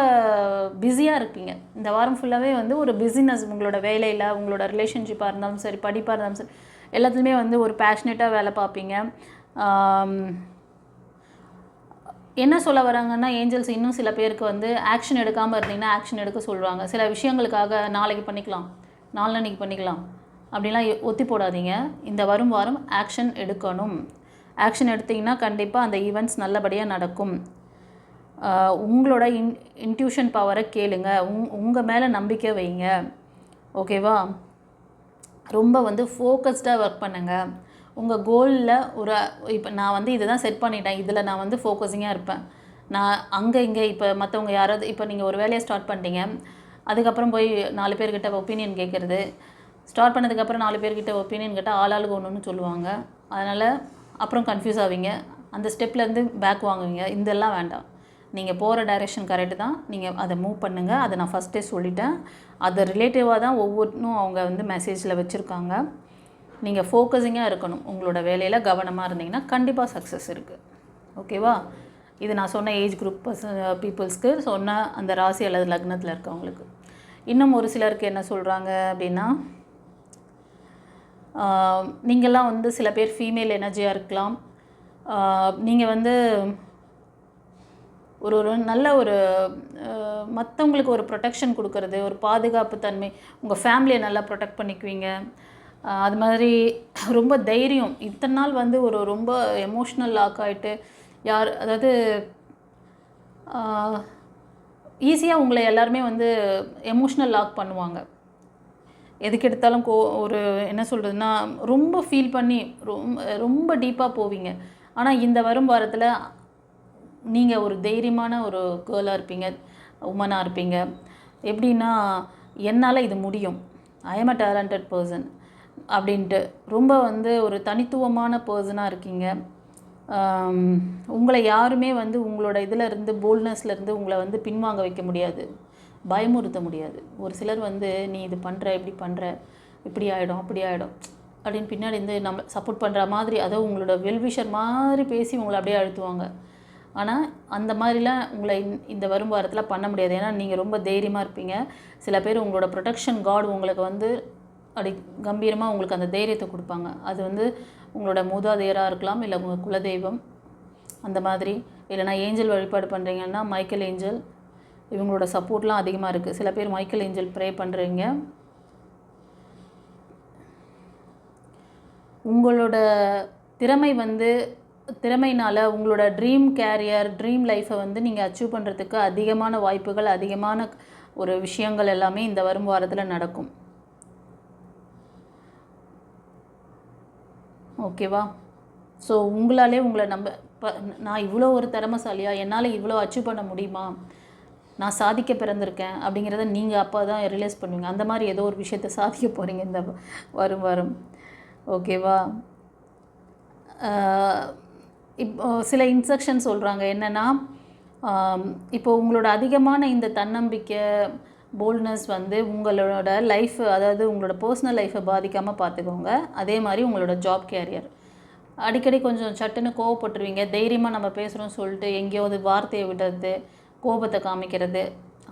பிஸியாக இருப்பீங்க. இந்த வாரம் ஃபுல்லாகவே வந்து ஒரு பிஸினஸ், உங்களோட வேலையில், உங்களோட ரிலேஷன்ஷிப்பாக இருந்தாலும் சரி, படிப்பாக இருந்தாலும் சரி, எல்லாத்துலேயுமே வந்து ஒரு பேஷனேட்டாக வேலை பார்ப்பீங்க. என்ன சொல்ல வராங்கன்னா, ஏஞ்சல்ஸ் இன்னும் சில பேருக்கு வந்து ஆக்ஷன் எடுக்காமல் இருந்தீங்கன்னா ஆக்ஷன் எடுக்க சொல்லுவாங்க. சில விஷயங்களுக்காக நாளைக்கு பண்ணிக்கலாம், நாளன்னைக்கு பண்ணிக்கலாம் அப்படிலாம் ஒத்தி போடாதீங்க. இந்த வரும் வாரம் ஆக்ஷன் எடுக்கணும். ஆக்ஷன் எடுத்திங்கன்னா கண்டிப்பாக அந்த ஈவெண்ட்ஸ் நல்லபடியாக நடக்கும். உங்களோட இன்ட்யூஷன் பவரை கேளுங்க. உங்கள் மேலே நம்பிக்கை வைங்க. ஓகேவா? ரொம்ப வந்து ஃபோக்கஸ்டாக ஒர்க் பண்ணுங்கள். உங்கள் கோலில் இப்போ நான் வந்து இதை தான் செட் பண்ணிட்டேன், இதில் நான் வந்து ஃபோக்கஸிங்காக இருப்பேன். நான் அங்கே இங்கே இப்போ மற்றவங்க யாராவது, இப்போ நீங்கள் ஒரு வேலையை ஸ்டார்ட் பண்ணிட்டீங்க, அதுக்கப்புறம் போய் 4 பேர்கிட்ட ஒப்பீனியன் கேட்குறது, ஸ்டார்ட் பண்ணதுக்கப்புறம் 4 பேர்கிட்ட ஒப்பீனியன் கேட்டால் ஆளாளுக்கு ஒன்று சொல்லுவாங்க. அதனால் அப்புறம் கன்ஃபியூஸ் ஆவீங்க, அந்த ஸ்டெப்லேருந்து பேக் வாங்குவீங்க. இதெல்லாம் வேண்டாம். நீங்கள் போகிற டைரெக்ஷன் கரெக்டு தான், நீங்கள் அதை மூவ் பண்ணுங்கள். அதை நான் ஃபஸ்ட்டே சொல்லிட்டேன். அது ரிலேட்டிவாக தான் ஒவ்வொன்றும் அவங்க வந்து மெசேஜில் வச்சுருக்காங்க. நீங்கள் ஃபோக்கஸிங்காக இருக்கணும். உங்களோட வேலையில் கவனமாக இருந்தீங்கன்னா கண்டிப்பாக சக்ஸஸ் இருக்குது. ஓகேவா? இது நான் சொன்ன ஏஜ் குரூப் பீப்புள்ஸ்க்கு சொன்ன அந்த ராசி அல்லது லக்னத்தில் இருக்கவங்களுக்கு. இன்னும் ஒரு சிலருக்கு என்ன சொல்கிறாங்க அப்படின்னா, நீங்கள்லாம் வந்து சில பேர் ஃபீமேல் எனர்ஜியாக இருக்கலாம். நீங்கள் வந்து ஒரு நல்ல ஒரு மற்றவங்களுக்கு ஒரு ப்ரொடெக்ஷன் கொடுக்கறது, ஒரு பாதுகாப்பு தன்மை, உங்கள் ஃபேமிலியை நல்லா ப்ரொடெக்ட் பண்ணிக்குவீங்க. அது மாதிரி ரொம்ப தைரியம். இத்தனை நாள் வந்து ரொம்ப எமோஷ்னல் லாக் ஆகிட்டு அதாவது ஈஸியாக உங்களை எல்லாருமே வந்து எமோஷ்னல் லாக் பண்ணுவாங்க. எதுக்கு எடுத்தாலும் ஒரு என்ன சொல்கிறதுனா ரொம்ப ஃபீல் பண்ணி ரொம்ப டீப்பாக போவீங்க. ஆனால் இந்த வரும் வாரத்தில் நீங்கள் ஒரு தைரியமான ஒரு கேர்ளாக இருப்பீங்க, உமனாக இருப்பீங்க. எப்படின்னா, என்னால் இது முடியும், I am a talented person அப்படின்ட்டு ரொம்ப வந்து ஒரு தனித்துவமான பர்சனாக இருக்கீங்க. உங்களை யாருமே வந்து உங்களோட இதில் இருந்து போல்ட்னஸ்லேருந்து உங்களை வந்து பின்வாங்க வைக்க முடியாது, பயமுறுத்த முடியாது. ஒரு சிலர் வந்து நீ இது பண்ணுற, இப்படி பண்ணுற, இப்படி ஆகிடும், அப்படி ஆகிடும் அப்படின்னு பின்னாடி இருந்து நம்ம சப்போர்ட் பண்ணுற மாதிரி, அதாவது உங்களோட வெல்விஷர் மாதிரி பேசி உங்களை அப்படியே அழுத்துவாங்க. ஆனால் அந்த மாதிரிலாம் உங்களை இந்த வரும் வாரத்தில் பண்ண முடியாது. ஏன்னா நீங்கள் ரொம்ப தைரியமாக இருப்பீங்க. சில பேர் உங்களோட ப்ரொடெக்ஷன் காட் உங்களுக்கு வந்து அப்படி கம்பீரமாக உங்களுக்கு அந்த தைரியத்தை கொடுப்பாங்க. அது வந்து உங்களோட மூதாதையராக இருக்கலாம், இல்லை உங்கள் குலதெய்வம் அந்த மாதிரி, இல்லைனா ஏஞ்சல் வழிபாடு பண்ணுறீங்கன்னா மைக்கேல் ஏஞ்சல், இவங்களோட சப்போர்ட்லாம் அதிகமாக இருக்குது. சில பேர் மைக்கேல் ஏஞ்சல் ப்ரே பண்ணுறீங்க. உங்களோட திறமைனால் உங்களோட ட்ரீம் கேரியர், ட்ரீம் லைஃப்பை வந்து நீங்கள் அச்சீவ் பண்ணுறதுக்கு அதிகமான வாய்ப்புகள், அதிகமான ஒரு விஷயங்கள் எல்லாமே இந்த வரும் வாரத்தில் நடக்கும். ஓகேவா? ஸோ உங்களாலே உங்களை நான் இவ்வளோ ஒரு திறமைசாலியா, என்னால் இவ்வளோ அச்சீவ் பண்ண முடியுமா, நான் சாதிக்க பிறந்திருக்கேன் அப்படிங்கிறத நீங்கள் அப்போ தான் ரியலைஸ் பண்ணுவீங்க. அந்த மாதிரி ஏதோ ஒரு விஷயத்தை சாதிக்க போகிறீங்க இந்த வரும். ஓகேவா? இப்போ சில இன்ஸ்ட்ரக்ஷன் சொல்கிறாங்க என்னென்னா, இப்போ உங்களோட அதிகமான இந்த தன்னம்பிக்கை, போல்ட்னஸ் வந்து உங்களோட லைஃப், அதாவது உங்களோட பர்சனல் லைஃப்பை பாதிக்காமல் பார்த்துக்கோங்க. அதே மாதிரி உங்களோட ஜாப் கேரியர், அடிக்கடி கொஞ்சம் சட்டுன்னு கோவப்பட்டுருவீங்க. தைரியமாக நம்ம பேசுகிறோம் சொல்லிட்டு எங்கேயாவது வார்த்தையை விடுறது, கோபத்தை காமிக்கிறது,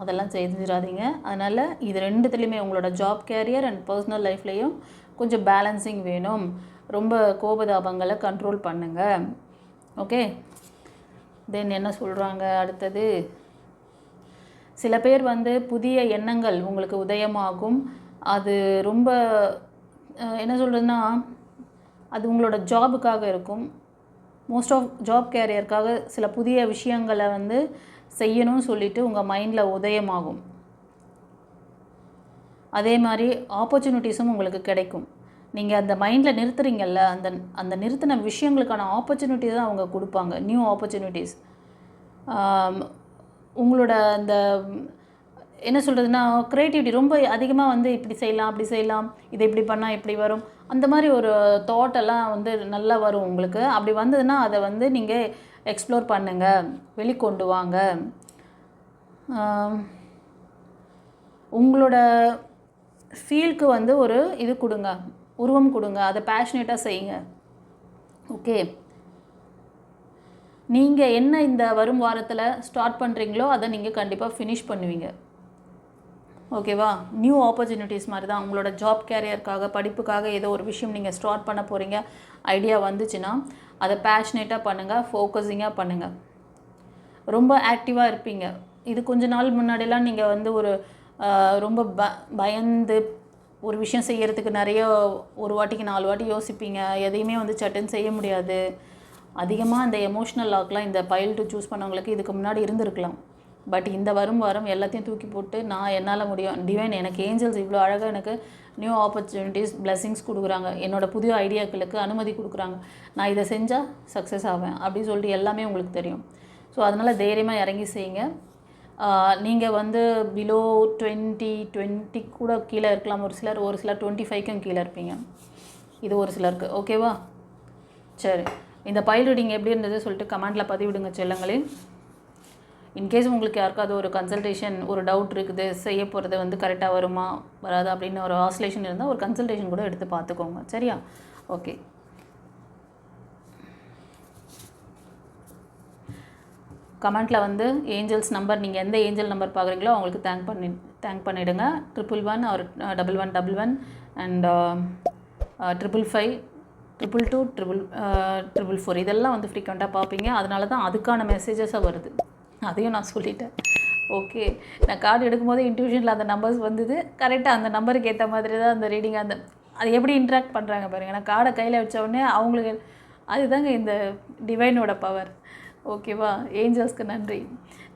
அதெல்லாம் செஞ்சிடாதீங்க. அதனால் இது ரெண்டுத்துலேயுமே உங்களோட ஜாப் கேரியர் அண்ட் பர்சனல் லைஃப்லேயும் கொஞ்சம் பேலன்சிங் வேணும். ரொம்ப கோபதாபங்களை கண்ட்ரோல் பண்ணுங்கள். ஓகே, தென் என்ன சொல்கிறாங்க அடுத்தது, சில பேர் வந்து புதிய எண்ணங்கள் உங்களுக்கு உதயமாகும். அது ரொம்ப என்ன சொல்கிறதுன்னா, அது உங்களோட ஜாபுக்காக இருக்கும். மோஸ்ட் ஆஃப் ஜாப் கேரியருக்காக சில புதிய விஷயங்களை வந்து செய்யணும்னு சொல்லிவிட்டு உங்கள் மைண்டில் உதயமாகும். அதே மாதிரி ஆப்பர்ச்சுனிட்டிஸும் உங்களுக்கு கிடைக்கும். நீங்கள் அந்த மைண்டில் நிறுத்துறீங்கல்ல, அந்த நிறுத்தின விஷயங்களுக்கான ஆப்பர்ச்சுனிட்டி தான் அவங்க கொடுப்பாங்க, நியூ ஆப்பர்ச்சுனிட்டிஸ். உங்களோட அந்த என்ன சொல்கிறதுனா, க்ரியேட்டிவிட்டி ரொம்ப அதிகமாக வந்து இப்படி செய்யலாம், அப்படி செய்யலாம், இதை இப்படி பண்ணால் இப்படி வரும், அந்த மாதிரி ஒரு தாட்டெல்லாம் வந்து நல்லா வரும் உங்களுக்கு. அப்படி வந்ததுன்னா அதை வந்து நீங்கள் எக்ஸ்ப்ளோர் பண்ணுங்கள், வெளிக்கொண்டு வாங்க. உங்களோட ஃபீல்க்கு வந்து ஒரு இது கொடுங்க, உருவம் கொடுங்க, அதை பேஷனேட்டாக செய்யுங்க. ஓகே, நீங்கள் என்ன இந்த வரும் வாரத்தில் ஸ்டார்ட் பண்ணுறீங்களோ அதை நீங்கள் கண்டிப்பாக ஃபினிஷ் பண்ணுவீங்க. ஓகேவா? நியூ ஆப்பர்ச்சுனிட்டிஸ் மாதிரி தான். உங்களோட ஜாப் கேரியருக்காக, படிப்புக்காக ஏதோ ஒரு விஷயம் நீங்கள் ஸ்டார்ட் பண்ண போகிறீங்க, ஐடியா வந்துச்சுன்னா அதை பேஷனேட்டாக பண்ணுங்கள், ஃபோக்கஸிங்காக பண்ணுங்கள். ரொம்ப ஆக்டிவாக இருப்பீங்க. இது கொஞ்ச நாள் முன்னாடிலாம் நீங்கள் வந்து ஒரு ரொம்ப பயந்து ஒரு விஷயம் செய்கிறதுக்கு நிறைய ஒரு வாட்டிக்கு 4 வாட்டி யோசிப்பீங்க. எதையுமே வந்து சட்டுன்னு செய்ய முடியாது. அதிகமாக இந்த எமோஷ்னல் லாக்லாம் இந்த பைல் 2 சூஸ் பண்ணவங்களுக்கு இதுக்கு முன்னாடி இருந்திருக்கலாம். பட் இந்த வரும் வாரம் எல்லாத்தையும் தூக்கி போட்டு நான் என்னால் முடியும், டிவைன் எனக்கு ஏஞ்சல்ஸ் இவ்வளோ அழகாக எனக்கு நியூ ஆப்பர்ச்சுனிட்டிஸ், பிளெஸிங்ஸ் கொடுக்குறாங்க, என்னோடய புதிய ஐடியாக்களுக்கு அனுமதி கொடுக்குறாங்க, நான் இதை செஞ்சால் சக்ஸஸ் ஆவேன் அப்படின்னு சொல்லிட்டு எல்லாமே உங்களுக்கு தெரியும். ஸோ அதனால் தைரியமாக இறங்கி செய்யுங்க. நீங்கள் வந்து பிலோ 20 கூட கீழே இருக்கலாம் ஒரு சிலர் 25க்கும் கீழே இருப்பீங்க. இது ஒரு சிலருக்கு. ஓகேவா? சரி, இந்த பைல் ரீடிங் எப்படி இருந்தது சொல்லிட்டு கமெண்டில் பதிவிடுங்க செல்லங்களே. இன்கேஸ் உங்களுக்கு யாருக்காவது ஒரு கன்சல்டேஷன், ஒரு டவுட் இருக்குது, செய்ய போகிறது வந்து கரெக்டாக வருமா வராது அப்படின்னு ஒரு ஆசிலேஷன் இருந்தால் ஒரு கன்சல்டேஷன் கூட எடுத்து பார்த்துக்கோங்க. சரியா? ஓகே, கமெண்ட்டில் வந்து ஏஞ்சல்ஸ் நம்பர், நீங்கள் எந்த ஏஞ்சல் நம்பர் பார்க்குறீங்களோ அவங்களுக்கு தேங்க் பண்ணிவிடுங்க. 111 or 1111 அண்ட் 555 222 444 இதெல்லாம் வந்து ஃப்ரீக்வெண்ட்டாக பார்ப்பீங்க. அதனால தான் அதுக்கான மெசேஜஸாக வருது, அதையும் நான் சொல்லிட்டேன். ஓகே, நான் கார்டு எடுக்கும்போது இன்ட்யூஷனில் அந்த நம்பர்ஸ் வந்தது, கரெக்டாக அந்த நம்பருக்கு ஏற்ற மாதிரி தான் அந்த ரீடிங், அது எப்படி இன்ட்ராக்ட் பண்ணுறாங்க பாருங்கள். நான் கார்டை கையில் வச்சோடனே அவங்களுக்கு அதுதாங்க இந்த டிவைனோட பவர். ஓகேவா? ஏஞ்சல்ஸ்க்கு நன்றி,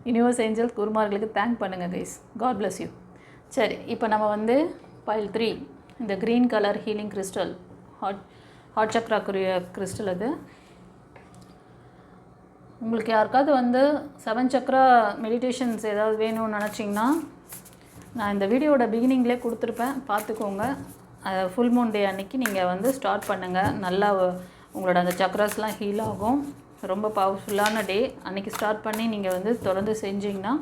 யூனிவர்ஸ் ஏஞ்சல்ஸ் குருமார்களுக்கு தேங்க் பண்ணுங்கள் கைஸ். God bless you. சரி, இப்போ நம்ம வந்து பைல் 3 இந்த green colour healing crystal, heart சக்ராக்குரிய கிறிஸ்டல். அது உங்களுக்கு யாருக்காவது வந்து 7 சக்ரா மெடிடேஷன்ஸ் ஏதாவது வேணும்னு நினச்சிங்கன்னா நான் இந்த வீடியோட பிகினிங்லேயே கொடுத்துருப்பேன், பார்த்துக்கோங்க. ஃபுல் மூன் டே அன்றைக்கி நீங்கள் வந்து ஸ்டார்ட் பண்ணுங்கள். நல்லா உங்களோட அந்த சக்ராஸ்லாம் ஹீல் ஆகும். ரொம்ப பவர்ஃபுல்லான டே அன்றைக்கி ஸ்டார்ட் பண்ணி நீங்கள் வந்து தொடர்ந்து செஞ்சிங்கன்னா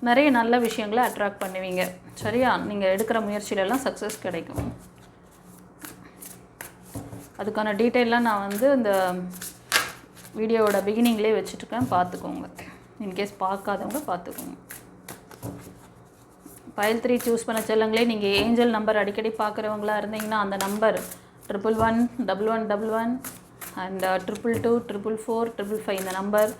நிறைய நல்ல விஷயங்களை அட்ராக்ட் பண்ணுவீங்க. சரியா? நீங்கள் எடுக்கிற முயற்சியிலெல்லாம் சக்ஸஸ் கிடைக்கும். அதுக்கான டீட்டெயிலாம் நான் வந்து இந்த வீடியோவோட பிகினிங்லேயே வச்சுட்டுருக்கேன், பார்த்துக்கோங்க. இன்கேஸ் பார்க்காதவங்க பார்த்துக்கோங்க. பைல் 3 சூஸ் பண்ண செல்லங்களே, நீங்கள் ஏஞ்சல் நம்பர் அடிக்கடி பார்க்குறவங்களா இருந்தீங்கன்னா அந்த நம்பர் 111111 அண்ட் 222 444 555 இந்த நம்பர்.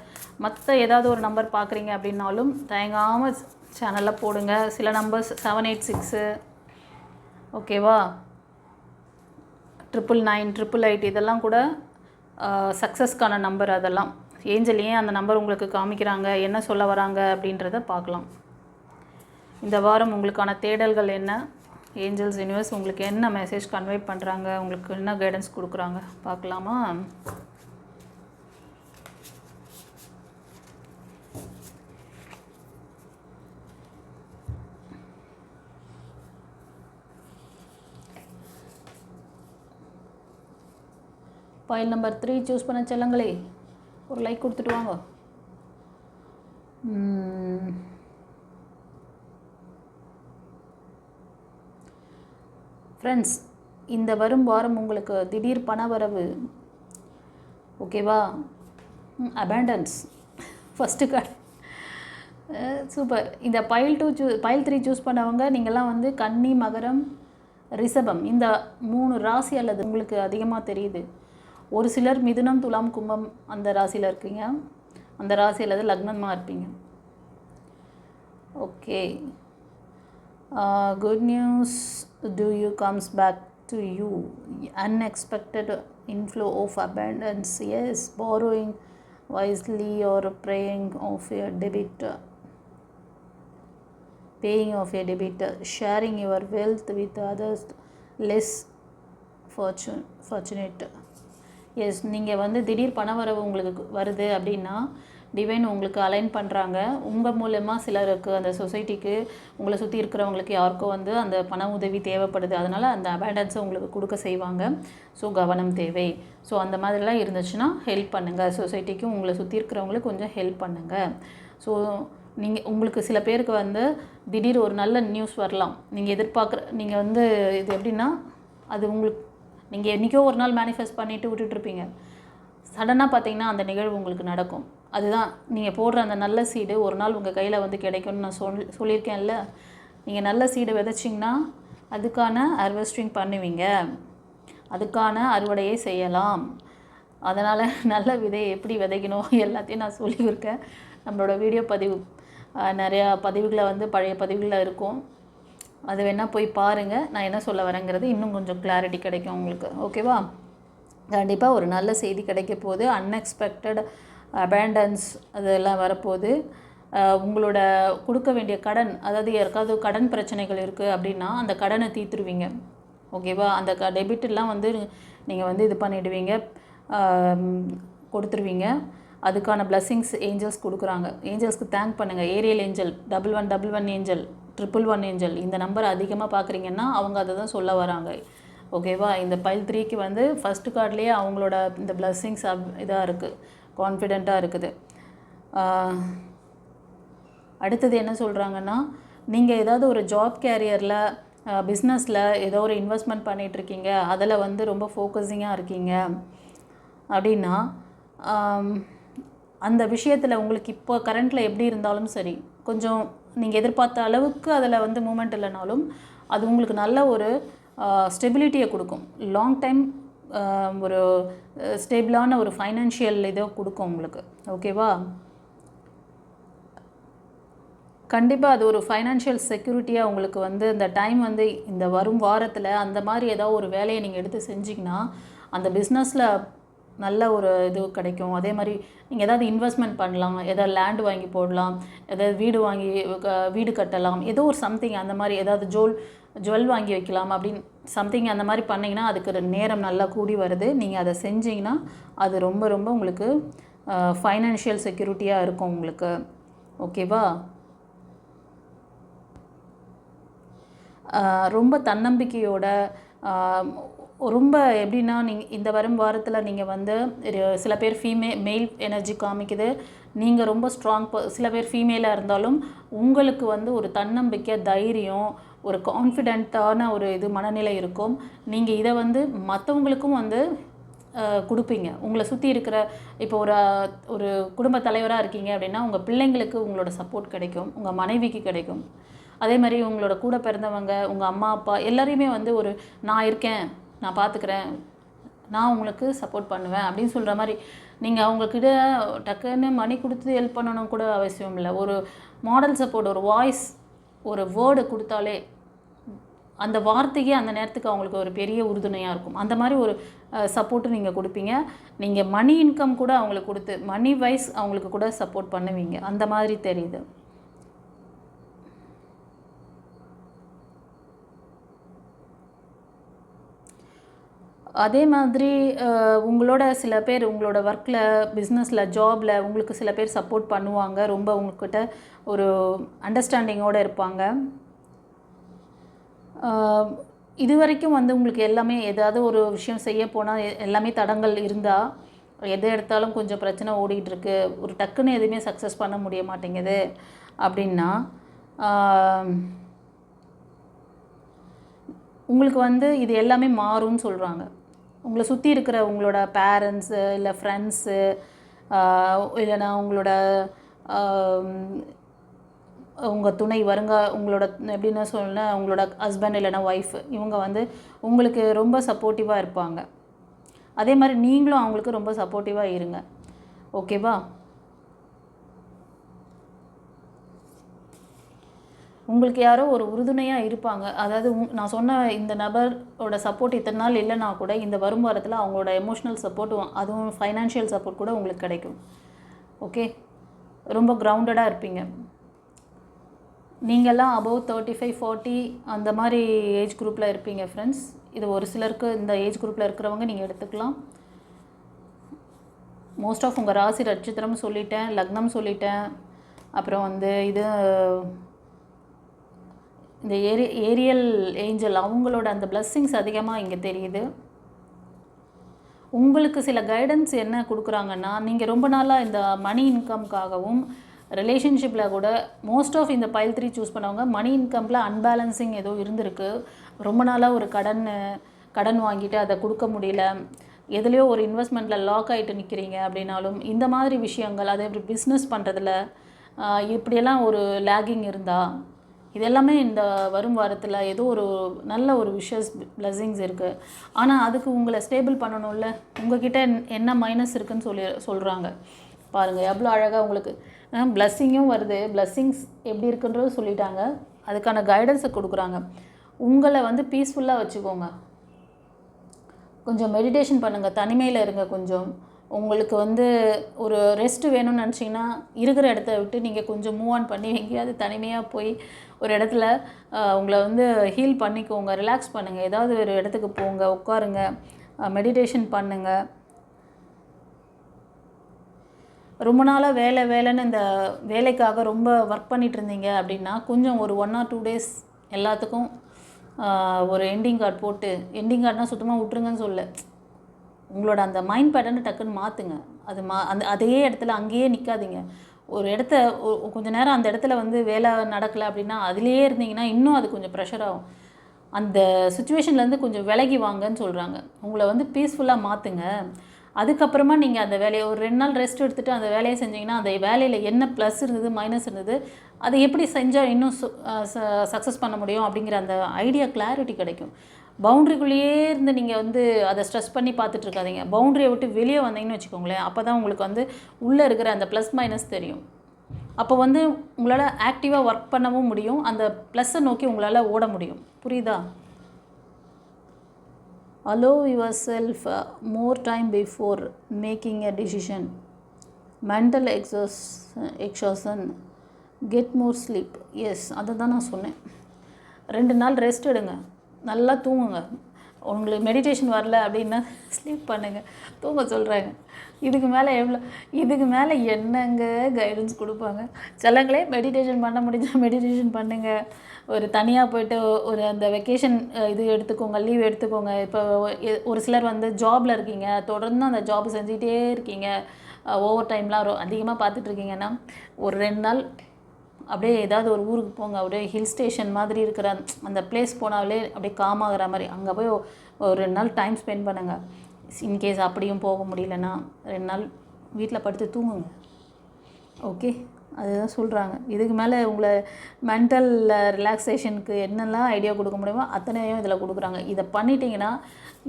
மற்ற ஏதாவது ஒரு நம்பர் பார்க்குறீங்க அப்படின்னாலும் தயங்காமல் சேனலில் போடுங்க. சில நம்பர்ஸ் 786 ஓகேவா, 999 888 இதெல்லாம் கூட சக்ஸஸ்க்கான நம்பர். அதெல்லாம் ஏஞ்சல் ஏன் அந்த நம்பர் உங்களுக்கு காமிக்கிறாங்க, என்ன சொல்ல வராங்க அப்படின்றத பார்க்கலாம். இந்த வாரம் உங்களுக்கான தேடல்கள் என்ன, ஏஞ்சல்ஸ் யூனிவர்ஸ் உங்களுக்கு என்ன மெசேஜ் கன்வே பண்ணுறாங்க, உங்களுக்கு என்ன கைடன்ஸ் கொடுக்குறாங்க பார்க்கலாமா? ஃபைல் நம்பர் 3 சூஸ் பண்ண செல்லங்களே, ஒரு லைக் கொடுத்துட்டு வாங்க. ஃப்ரெண்ட்ஸ், இந்த வரும் வாரம் உங்களுக்கு திடீர் பண வரவு. ஓகேவா, அபேண்டன்ஸ் ஃபஸ்ட்டு கார்டு சூப்பர். இந்த பைல் 3 சூஸ் பண்ணவங்க நீங்கள்லாம் வந்து கன்னி, மகரம், ரிஷபம் இந்த 3 ராசி அல்லது உங்களுக்கு அதிகமாக தெரியுது. ஒரு சிலர் மிதுனம், துலாம், கும்பம் அந்த ராசியில் இருக்கீங்க, அந்த ராசி அல்லது லக்னமாக இருப்பீங்க. Okay, good news do you comes back to you, unexpected inflow of abundance. Yes, borrowing wisely or praying of your debit, paying of your debit, sharing your wealth with others less fortunate. Yes, நீங்கள் வந்து திடீர் பணவரவு உங்களுக்கு வருது அப்படின்னா divine உங்களுக்கு align பண்ணுறாங்க. உங்கள் மூலமாக சிலருக்கு, அந்த சொசைட்டிக்கு, உங்களை சுற்றி இருக்கிறவங்களுக்கு யாருக்கோ வந்து அந்த பண உதவி தேவைப்படுது. அதனால் அந்த அபேண்டன்ஸை உங்களுக்கு கொடுக்க செய்வாங்க. ஸோ கவனம் தேவை. ஸோ அந்த மாதிரிலாம் இருந்துச்சுன்னா ஹெல்ப் பண்ணுங்கள். சொசைட்டிக்கும் உங்களை சுற்றி இருக்கிறவங்களுக்கு கொஞ்சம் ஹெல்ப் பண்ணுங்கள். ஸோ உங்களுக்கு சில பேருக்கு வந்து திடீர் ஒரு நல்ல நியூஸ் வரலாம். நீங்கள் வந்து இது எப்படின்னா, அது உங்களுக்கு நீங்கள் என்றைக்கோ ஒரு நாள் மேனிஃபெஸ்ட் பண்ணிவிட்டு விட்டுட்ருப்பீங்க. சடனாக பார்த்தீங்கன்னா அந்த நிகழ்வு உங்களுக்கு நடக்கும். அதுதான் நீங்கள் போடுற அந்த நல்ல சீடு ஒரு நாள் உங்கள் கையில் வந்து கிடைக்கும்னு நான் சொல்லியிருக்கேன்ல. நீங்கள் நல்ல சீடு விதைச்சிங்கன்னா அதுக்கான ஹார்வெஸ்டிங் பண்ணுவீங்க, அதுக்கான அறுவடையை செய்யலாம். அதனால் நல்ல விதையை எப்படி விதைக்கணும் எல்லாத்தையும் நான் சொல்லியிருக்கேன். நம்மளோட வீடியோ பதிவு நிறையா பதிவுகளை வந்து பழைய பதிவுகளில் இருக்கும். அது வேணால் போய் பாருங்கள். நான் என்ன சொல்ல வரேங்கிறது இன்னும் கொஞ்சம் கிளாரிட்டி கிடைக்கும் உங்களுக்கு. ஓகேவா, கண்டிப்பாக ஒரு நல்ல செய்தி கிடைக்க போகுது. அன்எக்ஸ்பெக்டட் அபேண்டன்ஸ் அதெல்லாம் வரப்போகுது. உங்களோட கொடுக்க வேண்டிய கடன், அதாவது யாருக்காவது கடன் பிரச்சனைகள் இருக்குது அப்படின்னா அந்த கடனை தீர்த்துருவீங்க. ஓகேவா, அந்த டெபிட்டெல்லாம் வந்து நீங்கள் வந்து இது பண்ணிவிடுவீங்க, கொடுத்துருவீங்க. அதுக்கான பிளஸ்ஸிங்ஸ் ஏஞ்சல்ஸ் கொடுக்குறாங்க. ஏஞ்சல்ஸ்க்கு தேங்க் பண்ணுங்கள். ஏரியல் ஏஞ்சல், 1111 ஏஞ்சல், 111 ஏஞ்சல் இந்த நம்பர் அதிகமாக பார்க்குறீங்கன்னா அவங்க அதை தான் சொல்ல வராங்க. ஓகேவா, இந்த பைல் 3க்கு வந்து ஃபஸ்ட்டு கார்ட்லேயே அவங்களோட இந்த பிளஸ்ஸிங்ஸ் இதாக இருக்குது, கான்ஃபிடெண்ட்டாக இருக்குது. அடுத்தது என்ன சொல்கிறாங்கன்னா, நீங்கள் ஏதாவது ஒரு ஜாப் கேரியரில், பிஸ்னஸில் ஏதோ ஒரு இன்வெஸ்ட்மெண்ட் பண்ணிகிட்ருக்கீங்க, அதில் வந்து ரொம்ப ஃபோக்கஸிங்காக இருக்கீங்க அப்படின்னா அந்த விஷயத்தில் உங்களுக்கு இப்போ கரண்ட்டில் எப்படி இருந்தாலும் சரி, கொஞ்சம் நீங்கள் எதிர்பார்த்த அளவுக்கு அதில் வந்து மூமெண்ட் இல்லைனாலும் அது உங்களுக்கு நல்ல ஒரு ஸ்டெபிலிட்டியை கொடுக்கும். லாங் டைம் ஒரு ஸ்டேபிளான ஒரு ஃபைனான்ஷியல் இதை கொடுக்கும் உங்களுக்கு. ஓகேவா, கண்டிப்பாக அது ஒரு ஃபைனான்ஷியல் செக்யூரிட்டியாக உங்களுக்கு வந்து இந்த டைம் வந்து இந்த வரும் வாரத்தில் அந்த மாதிரி ஏதாவது ஒரு வேலையை நீங்கள் எடுத்து செஞ்சிங்கன்னா அந்த பிஸ்னஸில் நல்ல ஒரு இது கிடைக்கும். அதே மாதிரி நீங்கள் ஏதாவது இன்வெஸ்ட்மெண்ட் பண்ணலாம், ஏதாவது லேண்டு வாங்கி போடலாம், ஏதாவது வீடு கட்டலாம், ஏதோ ஒரு சம்திங் அந்த மாதிரி, ஏதாவது ஜுவல் வாங்கி வைக்கலாம் அப்படின்னு சம்திங் அந்த மாதிரி பண்ணிங்கன்னா அதுக்கு நேரம் நல்லா கூடி வருது. நீங்கள் அதை செஞ்சிங்கன்னா அது ரொம்ப ரொம்ப உங்களுக்கு ஃபைனான்ஷியல் செக்யூரிட்டியாக இருக்கும் உங்களுக்கு. ஓகேவா, ரொம்ப தன்னம்பிக்கையோட, ரொம்ப எப்படின்னா நீங்கள் இந்த வரும் வாரத்தில் நீங்கள் வந்து சில பேர் மெயில் எனர்ஜி காமிக்குது, நீங்கள் ரொம்ப ஸ்ட்ராங், சில பேர் ஃபீமேலாக இருந்தாலும் உங்களுக்கு வந்து ஒரு தன்னம்பிக்கை, தைரியம், ஒரு கான்ஃபிடென்ட்டான ஒரு மனநிலை இருக்கும். நீங்கள் இதை வந்து மற்றவங்களுக்கும் வந்து கொடுப்பீங்க. உங்களை சுற்றி இருக்கிற இப்போ ஒரு குடும்ப தலைவராக இருக்கீங்க அப்படின்னா உங்கள் பிள்ளைங்களுக்கு உங்களோட சப்போர்ட் கிடைக்கும், உங்கள் மனைவிக்கு கிடைக்கும். அதே மாதிரி உங்களோட கூட பிறந்தவங்க, உங்கள் அம்மா அப்பா எல்லாரையுமே வந்து ஒரு நான் இருக்கேன், நான் பார்த்துக்கிறேன், நான் உங்களுக்கு சப்போர்ட் பண்ணுவேன் அப்படின்னு சொல்கிற மாதிரி. நீங்கள் அவங்கக்கிட்ட டக்குன்னு மணி கொடுத்து ஹெல்ப் பண்ணணும் கூட அவசியம் இல்லை. ஒரு மாடல் சப்போர்ட், ஒரு வாய்ஸ், ஒரு வேர்டு கொடுத்தாலே அந்த வார்த்தைக்கே அந்த நேரத்துக்கு அவங்களுக்கு ஒரு பெரிய உறுதுணையாக இருக்கும். அந்த மாதிரி ஒரு சப்போர்ட்டும் நீங்கள் கொடுப்பீங்க. நீங்கள் மணி இன்கம் கூட அவங்களுக்கு கொடுத்து மணி வைஸ் அவங்களுக்கு கூட சப்போர்ட் பண்ணுவீங்க, அந்த மாதிரி தெரியுது. அதே மாதிரி உங்களோட சில பேர் உங்களோட ஒர்க்கில், பிஸ்னஸில், ஜாபில் உங்களுக்கு சில பேர் சப்போர்ட் பண்ணுவாங்க. ரொம்ப உங்கள்கிட்ட ஒரு அண்டர்ஸ்டாண்டிங்கோடு இருப்பாங்க. இது வரைக்கும் வந்து உங்களுக்கு எல்லாமே ஏதாவது ஒரு விஷயம் செய்ய போனால் எல்லாமே தடங்கள் இருந்தால், எதை எடுத்தாலும் கொஞ்சம் பிரச்சனை ஓடிட்டுருக்கு, ஒரு டக்குன்னு எதுவுமே சக்ஸஸ் பண்ண முடிய மாட்டேங்குது அப்படின்னா, உங்களுக்கு வந்து இது எல்லாமே மாறும்னு சொல்கிறாங்க. உங்களை சுற்றி இருக்கிற உங்களோட பேரண்ட்ஸு, இல்லை ஃப்ரெண்ட்ஸு, இல்லைனா உங்களோட உங்கள் துணை உங்களோட எப்படின்னா சொல்லணும், உங்களோட ஹஸ்பண்ட் இல்லைனா ஒய்ஃப், இவங்க வந்து உங்களுக்கு ரொம்ப சப்போர்ட்டிவாக இருப்பாங்க. அதே மாதிரி நீங்களும் அவங்களுக்கு ரொம்ப சப்போர்ட்டிவாக இருங்க. ஓகேவா? உங்களுக்கு யாரோ ஒரு உறுதுணையாக இருப்பாங்க. அதாவது நான் சொன்ன இந்த நபரோட சப்போர்ட் இத்தனை நாள் இல்லைனா கூட இந்த வரும் வாரத்தில் அவங்களோட எமோஷ்னல் சப்போர்ட்டும் அதுவும் ஃபைனான்ஷியல் சப்போர்ட் கூட உங்களுக்கு கிடைக்கும். ஓகே, ரொம்ப கிரவுண்டடாக இருப்பீங்க. நீங்கள்லாம் அபவ் 35-40 அந்த மாதிரி ஏஜ் குரூப்பில் இருப்பீங்க ஃப்ரெண்ட்ஸ். இது ஒரு சிலருக்கு இந்த ஏஜ் குரூப்பில் இருக்கிறவங்க நீங்கள் எடுத்துக்கலாம். மோஸ்ட் ஆஃப் உங்கள் ராசி நட்சத்திரம் சொல்லிட்டேன், லக்னம் சொல்லிட்டேன். அப்புறம் வந்து இந்த ஏரியல் ஏஞ்சல் அவங்களோட அந்த பிளஸ்ஸிங்ஸ் அதிகமாக இங்கே தெரியுது. உங்களுக்கு சில கைடன்ஸ் என்ன கொடுக்குறாங்கன்னா, நீங்கள் ரொம்ப நாளாக இந்த மணி இன்கம்காகவும் ரிலேஷன்ஷிப்பில் கூட மோஸ்ட் ஆஃப் இந்த பைல் 3 சூஸ் பண்ணவங்க மணி இன்கமில் அன்பேலன்சிங் ஏதோ இருந்திருக்கு. ரொம்ப நாளாக ஒரு கடன் வாங்கிட்டு அதை கொடுக்க முடியல, எதுலேயோ ஒரு இன்வெஸ்ட்மெண்ட்டில் லாக் ஆகிட்டு நிற்கிறீங்க அப்படின்னாலும், இந்த மாதிரி விஷயங்கள், அதே மாதிரி பிஸ்னஸ் பண்ணுறதுல இப்படியெல்லாம் ஒரு லேகிங் இருந்தால், இதெல்லாமே இந்த வரும் வாரத்தில் ஏதோ ஒரு நல்ல ஒரு விஷஸ் பிளஸ்ஸிங்ஸ் இருக்குது. ஆனால் அதுக்கு உங்களை ஸ்டேபிள் பண்ணணும்ல. உங்கள்கிட்ட என்ன மைனஸ் இருக்குதுன்னு சொல்கிறாங்க பாருங்கள். எவ்வளோ அழகாக உங்களுக்கு பிளஸ்ஸிங்கும் வருது. பிளஸ்ஸிங்ஸ் எப்படி இருக்குன்றது சொல்லிட்டாங்க. அதுக்கான கைடன்ஸை கொடுக்குறாங்க. உங்களை வந்து பீஸ்ஃபுல்லாக வச்சுக்கோங்க. கொஞ்சம் மெடிடேஷன் பண்ணுங்கள், தனிமையில் இருங்க. கொஞ்சம் உங்களுக்கு வந்து ஒரு ரெஸ்ட்டு வேணும்னு நினச்சிங்கன்னா இருக்கிற இடத்த விட்டு நீங்கள் கொஞ்சம் மூவ் ஆன் பண்ணி எங்கேயாவது தனிமையாக போய் ஒரு இடத்துல உங்களை வந்து ஹீல் பண்ணிக்கோங்க, ரிலாக்ஸ் பண்ணுங்கள். ஏதாவது ஒரு இடத்துக்கு போங்க, உட்காருங்க, மெடிடேஷன் பண்ணுங்கள். ரொம்ப நாளாக வேலைன்னு இந்த வேலைக்காக ரொம்ப ஒர்க் பண்ணிகிட்டு இருந்தீங்க அப்படின்னா, கொஞ்சம் ஒரு 1 or 2 days எல்லாத்துக்கும் ஒரு எண்டிங் கார்டு போட்டு, எண்டிங் கார்டுனால் சுத்தமாக விட்டுருங்கன்னு சொல்ல, உங்களோட அந்த மைண்ட் பேட்டர்னை டக்குன்னு மாற்றுங்க. அதே இடத்துல அங்கேயே நிற்காதீங்க. ஒரு இடத்த கொஞ்சம் நேரம் அந்த இடத்துல வந்து வேலை நடக்கலை அப்படின்னா அதிலேயே இருந்தீங்கன்னா இன்னும் அது கொஞ்சம் ப்ரெஷர் ஆகும். அந்த சுச்சுவேஷன்லேருந்து கொஞ்சம் விலகி வாங்கன்னு சொல்கிறாங்க. உங்களை வந்து பீஸ்ஃபுல்லாக மாற்றுங்க. அதுக்கப்புறமா நீங்கள் அந்த வேலையை ஒரு 2 நாள் ரெஸ்ட் எடுத்துகிட்டு அந்த வேலையை செஞ்சிங்கன்னா, அந்த வேலையில் என்ன ப்ளஸ் இருந்தது, மைனஸ் இருந்தது, அதை எப்படி செஞ்சால் இன்னும் சக்ஸஸ் பண்ண முடியும் அப்படிங்கிற அந்த ஐடியா கிளாரிட்டி கிடைக்கும். பவுண்ட்ரிக்குள்ளேயே இருந்து நீங்கள் வந்து அதை ஸ்ட்ரெஸ் பண்ணி பார்த்துட்ருக்காதீங்க. பவுண்ட்ரியை விட்டு வெளியே வந்தீங்கன்னு வச்சுக்கோங்களேன், அப்போ தான் உங்களுக்கு வந்து உள்ளே இருக்கிற அந்த ப்ளஸ் மைனஸ் தெரியும். அப்போ வந்து உங்களால் ஆக்டிவாக ஒர்க் பண்ணவும் முடியும், அந்த ப்ளஸ்ஸை நோக்கி உங்களால் ஓட முடியும். புரியுதா? Allow yourself more time before making a decision. Mental exhaustion. Get more sleep. Yes, அதை தான் நான் சொன்னேன். 2 நாள் ரெஸ்ட் எடுங்க, நல்லா தூங்குங்க. உங்களுக்கு மெடிடேஷன் வரல அப்படின்னா ஸ்லீப் பண்ணுங்கள், தூங்க சொல்கிறாங்க. இதுக்கு மேலே என்னங்க கைடன்ஸ் கொடுப்பாங்க? செல்லங்களே, மெடிடேஷன் பண்ண முடிஞ்சால் மெடிடேஷன் பண்ணுங்கள். ஒரு தனியாக போய்ட்டு ஒரு அந்த வெக்கேஷன் எடுத்துக்கோங்க, லீவ் எடுத்துக்கோங்க. இப்போ ஒரு சிலர் வந்து ஜாபில் இருக்கீங்க, தொடர்ந்து அந்த ஜாப் செஞ்சுக்கிட்டே இருக்கீங்க, ஓவர் டைம்லாம் அதிகமாக பார்த்துட்ருக்கீங்கன்னா, ஒரு 2 நாள் அப்படியே ஏதாவது ஒரு ஊருக்கு போங்க. அப்படியே ஹில் ஸ்டேஷன் மாதிரி இருக்கிற அந்த பிளேஸ் போனாலே அப்படியே காமாகிற மாதிரி அங்கே போய் ஒரு 2 நாள் டைம் ஸ்பெண்ட் பண்ணுங்கள். இன்கேஸ் அப்படியும் போக முடியலன்னா 2 நாள் வீட்டில் படுத்து தூங்குங்க. ஓகே, அதுதான் சொல்கிறாங்க. இதுக்கு மேலே உங்களை மென்டல் ரிலாக்ஸேஷனுக்கு என்னெல்லாம் ஐடியா கொடுக்க முடியுமோ அத்தனையும் இதில் கொடுக்குறாங்க. இதை பண்ணிட்டீங்கன்னா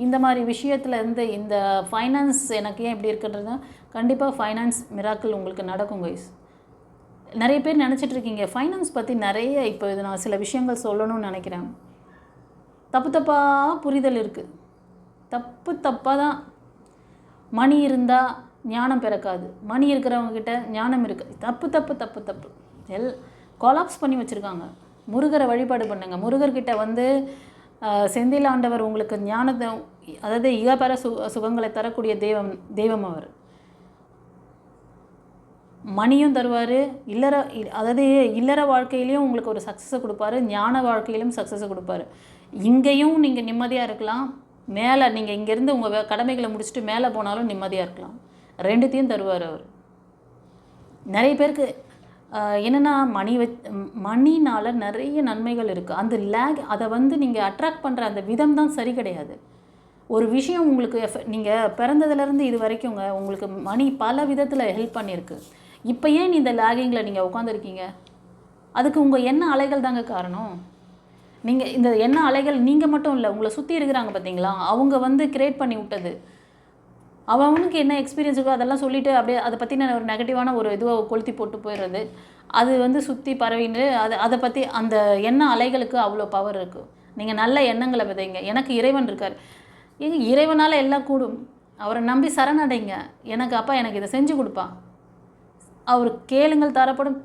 இந்த மாதிரி விஷயத்தில் இருந்து இந்த ஃபைனான்ஸ் எனக்கு ஏன் இப்படி இருக்குன்றது கண்டிப்பாக ஃபைனான்ஸ் மிராக்கிள் உங்களுக்கு நடக்கும் கைஸ். நிறைய பேர் நினச்சிட்ருக்கீங்க ஃபைனான்ஸ் பற்றி நிறைய, இப்போ இது நான் சில விஷயங்கள் சொல்லணும்னு நினைக்கிறேன். தப்பாக புரிதல் இருக்குது. தப்பாக தான். மணி இருந்தால் ஞானம் பிறக்காது, மணி இருக்கிறவங்கக்கிட்ட ஞானம் இருக்குது. தப்பு கொலாப்ஸ் பண்ணி வச்சுருக்காங்க. முருகரை வழிபாடு பண்ணுங்க. முருகர்கிட்ட வந்து செந்தில் ஆண்டவர் உங்களுக்கு ஞானத்தை, அதாவது இகப்பெற சுகங்களை தரக்கூடிய தெய்வம் அவர். மணியும் தருவார், அதாவது இல்லற வாழ்க்கையிலையும் உங்களுக்கு ஒரு சக்ஸஸை கொடுப்பாரு, ஞான வாழ்க்கையிலும் சக்ஸஸை கொடுப்பாரு. இங்கேயும் நீங்கள் நிம்மதியாக இருக்கலாம், மேலே நீங்கள் இங்கேருந்து உங்கள் கடமைகளை முடிச்சுட்டு மேலே போனாலும் நிம்மதியாக இருக்கலாம். ரெண்டுத்தையும் தருவார் அவர். நிறைய பேருக்கு என்னென்னா மணினால் நிறைய நன்மைகள் இருக்குது. அந்த அதை வந்து நீங்கள் அட்ராக்ட் பண்ணுற அந்த விதம் தான் சரி கிடையாது. ஒரு விஷயம் உங்களுக்கு நீங்கள் பிறந்ததுலேருந்து இது வரைக்குங்க உங்களுக்கு மணி பல விதத்தில் ஹெல்ப் பண்ணியிருக்கு. இப்போ ஏன் இந்த லேகிங்கில் நீங்கள் உட்காந்துருக்கீங்க? அதுக்கு உங்கள் எண்ண அலைகள் தாங்க காரணம். நீங்கள் இந்த எண்ண அலைகள் நீங்கள் மட்டும் இல்லை, உங்களை சுற்றி இருக்கிறாங்க பார்த்தீங்களா, அவங்க வந்து கிரியேட் பண்ணி விட்டது. அவனுக்கு என்ன எக்ஸ்பீரியன்ஸ் இருக்கோ அதெல்லாம் சொல்லிவிட்டு அப்படியே அதை பற்றின ஒரு நெகட்டிவான ஒரு இதுவை கொளுத்தி போட்டு போயிடுறது. அது வந்து சுற்றி பரவின்னு அதை பற்றி அந்த எண்ண அலைகளுக்கு அவ்வளோ பவர் இருக்குது. நீங்கள் நல்ல எண்ணங்களை விதைங்க. எனக்கு இறைவன் இருக்கார், இறைவனால் எல்லாம் கூடும். அவரை நம்பி சரணடைங்க. அப்பா எனக்கு இதை செஞ்சு கொடுப்பா, அவர் கேளுங்கள் தரப்படும்,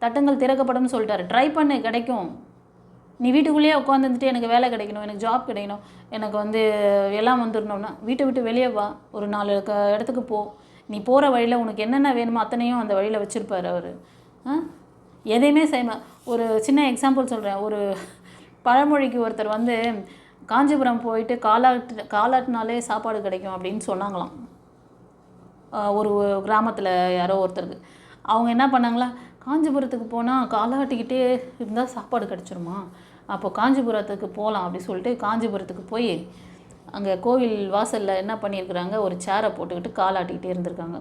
தட்டுங்கள் திறக்கப்படும் சொல்லிட்டாரு. ட்ரை பண்ணு, கிடைக்கும். நீ வீட்டுக்குள்ளேயே உட்காந்துட்டு எனக்கு வேலை கிடைக்கணும், எனக்கு ஜாப் கிடைக்கணும், எனக்கு வந்து எல்லாம் வந்துடணும்னா வீட்டை விட்டு வெளியே வா, ஒரு 4 இடத்துக்கு போ. நீ போகிற வழியில் உனக்கு என்னென்ன வேணுமோ அத்தனையும் அந்த வழியில் வச்சுருப்பார் அவர். எதையுமே செய்ய. ஒரு சின்ன எக்ஸாம்பிள் சொல்கிறேன். ஒரு பழமொழிக்கு ஒருத்தர் வந்து காஞ்சிபுரம் போயிட்டு காலாட்டினாலே சாப்பாடு கிடைக்கும் அப்படின்னு சொன்னாங்களாம். ஒரு கிராமத்தில் யாரோ ஒருத்தருக்கு. அவங்க என்ன பண்ணாங்களா, காஞ்சிபுரத்துக்கு போனால் காலாட்டிக்கிட்டே இருந்தால் சாப்பாடு கிடச்சிருமா, அப்போது காஞ்சிபுரத்துக்கு போகலாம் அப்படி சொல்லிட்டு காஞ்சிபுரத்துக்கு போய் அங்கே கோவில் வாசலில் என்ன பண்ணியிருக்கிறாங்க, ஒரு சேரை போட்டுக்கிட்டு காலாட்டிக்கிட்டே இருந்திருக்காங்க.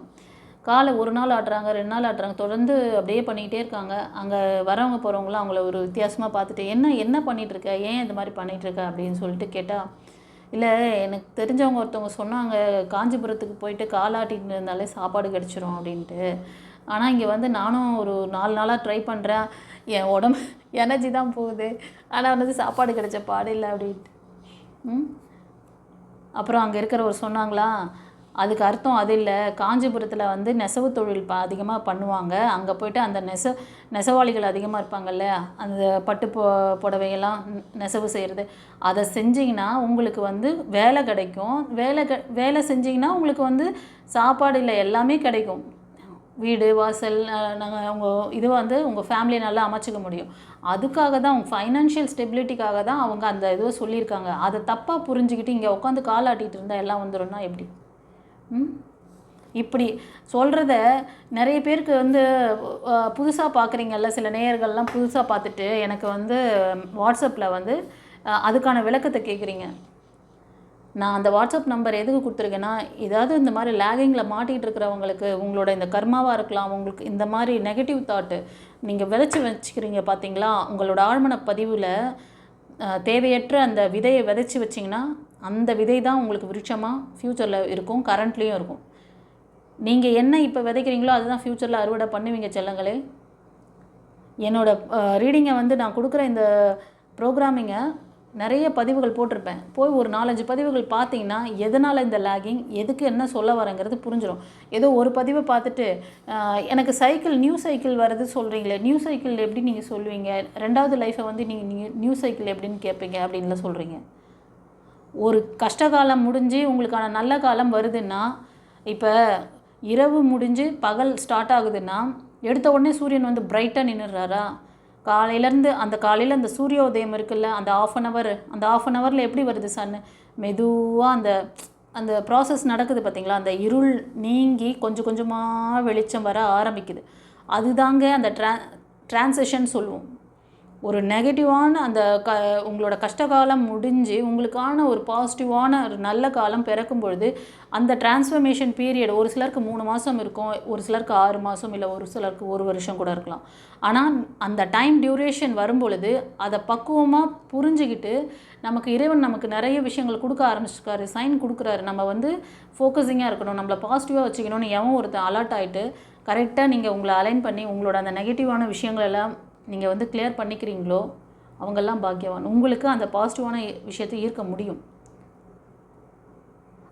காலை ஒரு நாள் ஆட்டுறாங்க, 2 நாள் ஆட்டுறாங்க, தொடர்ந்து அப்படியே பண்ணிக்கிட்டே இருக்காங்க. அங்கே வரவங்க போகிறவங்களாம் அவங்கள ஒரு வித்தியாசமாக பார்த்துட்டு என்ன பண்ணிகிட்ருக்க, ஏன் இந்த மாதிரி பண்ணிகிட்ருக்க அப்படின்னு சொல்லிட்டு கேட்டால், இல்லை எனக்கு தெரிஞ்சவங்க ஒருத்தவங்க சொன்னாங்க காஞ்சிபுரத்துக்கு போயிட்டு காலாட்டின்னு இருந்தாலே சாப்பாடு கிடச்சிரும் அப்படின்ட்டு. ஆனால் இங்கே வந்து நானும் ஒரு 4 நாளாக ட்ரை பண்ணுறேன், என் உடம்பு எனர்ஜி தான் போகுது, ஆனால் வந்து சாப்பாடு கிடைச்ச பாடு இல்லை அப்படின்ட்டு. அப்புறம் அங்கே இருக்கிறவர் சொன்னாங்களா, அதுக்கு அர்த்தம் அது இல்லை, காஞ்சிபுரத்தில் வந்து நெசவு தொழில் அதிகமாக பண்ணுவாங்க, அங்கே போய்ட்டு அந்த நெசவாளிகள் அதிகமாக இருப்பாங்கல்ல, அந்த பட்டு புடவையெல்லாம் நெசவு செய்கிறது, அதை செஞ்சிங்கன்னா உங்களுக்கு வந்து வேலை கிடைக்கும், வேலை செஞ்சிங்கன்னா உங்களுக்கு வந்து சாப்பாடு இல்லை எல்லாமே கிடைக்கும், வீடு வாசல் நாங்கள் இது வந்து உங்கள் ஃபேமிலியை நல்லா அமைச்சிக்க முடியும். அதுக்காக தான் உங்கள் ஃபைனான்ஷியல் ஸ்டெபிலிட்டிக்காக தான் அவங்க அந்த இதுவை சொல்லியிருக்காங்க. அதை தப்பாக புரிஞ்சுக்கிட்டு இங்கே உட்காந்து காலாட்டிகிட்டு இருந்தால் எல்லாம் வந்துடும்னா எப்படி? இப்படி சொல்கிறத நிறைய பேருக்கு வந்து புதுசாக பார்க்குறீங்கல்ல, சில நேயர்கள்லாம் புதுசாக பார்த்துட்டு எனக்கு வந்து வாட்ஸ்அப்பில் வந்து அதுக்கான விளக்கத்தை கேட்குறீங்க. நான் அந்த வாட்ஸ்அப் நம்பர் எதுக்கு கொடுத்துருக்கேன்னா, ஏதாவது இந்த மாதிரி லேகிங்கில் மாட்டிகிட்டு இருக்கிறவங்களுக்கு, உங்களோட இந்த கர்மாவாக இருக்கலாம், உங்களுக்கு இந்த மாதிரி நெகட்டிவ் தாட்டு நீங்கள் விதைச்சி வச்சுக்கிறீங்க பார்த்தீங்களா, உங்களோட ஆழ்மன பதிவில் தேவையற்ற அந்த விதையை விதைச்சி வச்சிங்கன்னா அந்த விதை தான் உங்களுக்கு விருட்சமாக ஃப்யூச்சரில் இருக்கும், கரண்ட்லேயும் இருக்கும். நீங்கள் என்ன இப்போ விதைக்கிறீங்களோ அதுதான் ஃப்யூச்சரில் அறுவடை பண்ணுவீங்க செல்லங்களே. என்னோடய ரீடிங்கை வந்து நான் கொடுக்குற இந்த ப்ரோக்ராமிங்கை நிறைய பதிவுகள் போட்டிருப்பேன், போய் ஒரு 4-5 பதிவுகள் பார்த்தீங்கன்னா எதனால் இந்த லேகிங், எதுக்கு என்ன சொல்ல வரேங்கிறது புரிஞ்சிடும். ஏதோ ஒரு பதிவை பார்த்துட்டு எனக்கு நியூ சைக்கிள் வருது சொல்கிறீங்களே, நியூ சைக்கிள் எப்படி நீங்கள் சொல்லுவீங்க, 2வது லைஃப்பை வந்து நீங்கள் நியூ சைக்கிள் எப்படின்னு கேட்பீங்க அப்படின்லாம் சொல்கிறீங்க. ஒரு கஷ்டகாலம் முடிஞ்சு உங்களுக்கான நல்ல காலம் வருதுன்னா, இப்போ இரவு முடிஞ்சு பகல் ஸ்டார்ட் ஆகுதுன்னா எடுத்த உடனே சூரியன் வந்து பிரைட்டாக நின்றுறாரா? காலையிலேருந்து காலையில் அந்த சூரியோதயம் இருக்குல்ல, அந்த ஆஃப் அன் ஹவரில் எப்படி வருது சன்னு, மெதுவாக அந்த ப்ராசஸ் நடக்குது பார்த்திங்களா, அந்த இருள் நீங்கி கொஞ்சம் கொஞ்சமாக வெளிச்சம் வர ஆரம்பிக்குது. அதுதாங்க அந்த ட்ரான்சிஷன் சொல்லுவோம். ஒரு நெகட்டிவான அந்த உங்களோட கஷ்டகாலம் முடிஞ்சு உங்களுக்கான ஒரு பாசிட்டிவான ஒரு நல்ல காலம் பிறக்கும் பொழுது அந்த டிரான்ஸ்ஃபர்மேஷன் பீரியட் ஒரு சிலருக்கு 3 மாதம் இருக்கும், ஒரு சிலருக்கு 6 மாதம், இல்லை ஒரு சிலருக்கு 1 வருஷம் கூட இருக்கலாம். ஆனால் அந்த டைம் டியூரேஷன் வரும்பொழுது அதை பக்குவமாக புரிஞ்சுக்கிட்டு நமக்கு இறைவன் நமக்கு நிறைய விஷயங்கள் கொடுக்க ஆரம்பிச்சிருக்காரு, சைன் கொடுக்குறாரு. நம்ம வந்து ஃபோக்கஸிங்காக இருக்கணும், நம்மளை பாசிட்டிவாக வச்சுக்கணும்னு எவன் ஒருத்தர் அலர்ட் ஆகிட்டு கரெக்டாக நீங்கள் உங்களை அலைன் பண்ணி உங்களோட அந்த நெகட்டிவான விஷயங்கள் எல்லாம் நீங்கள் வந்து கிளியர் பண்ணிக்கிறீங்களோ அவங்கெல்லாம் பாக்கியவான். உங்களுக்கு அந்த பாசிட்டிவான விஷயத்தை ஈர்க்க முடியும்.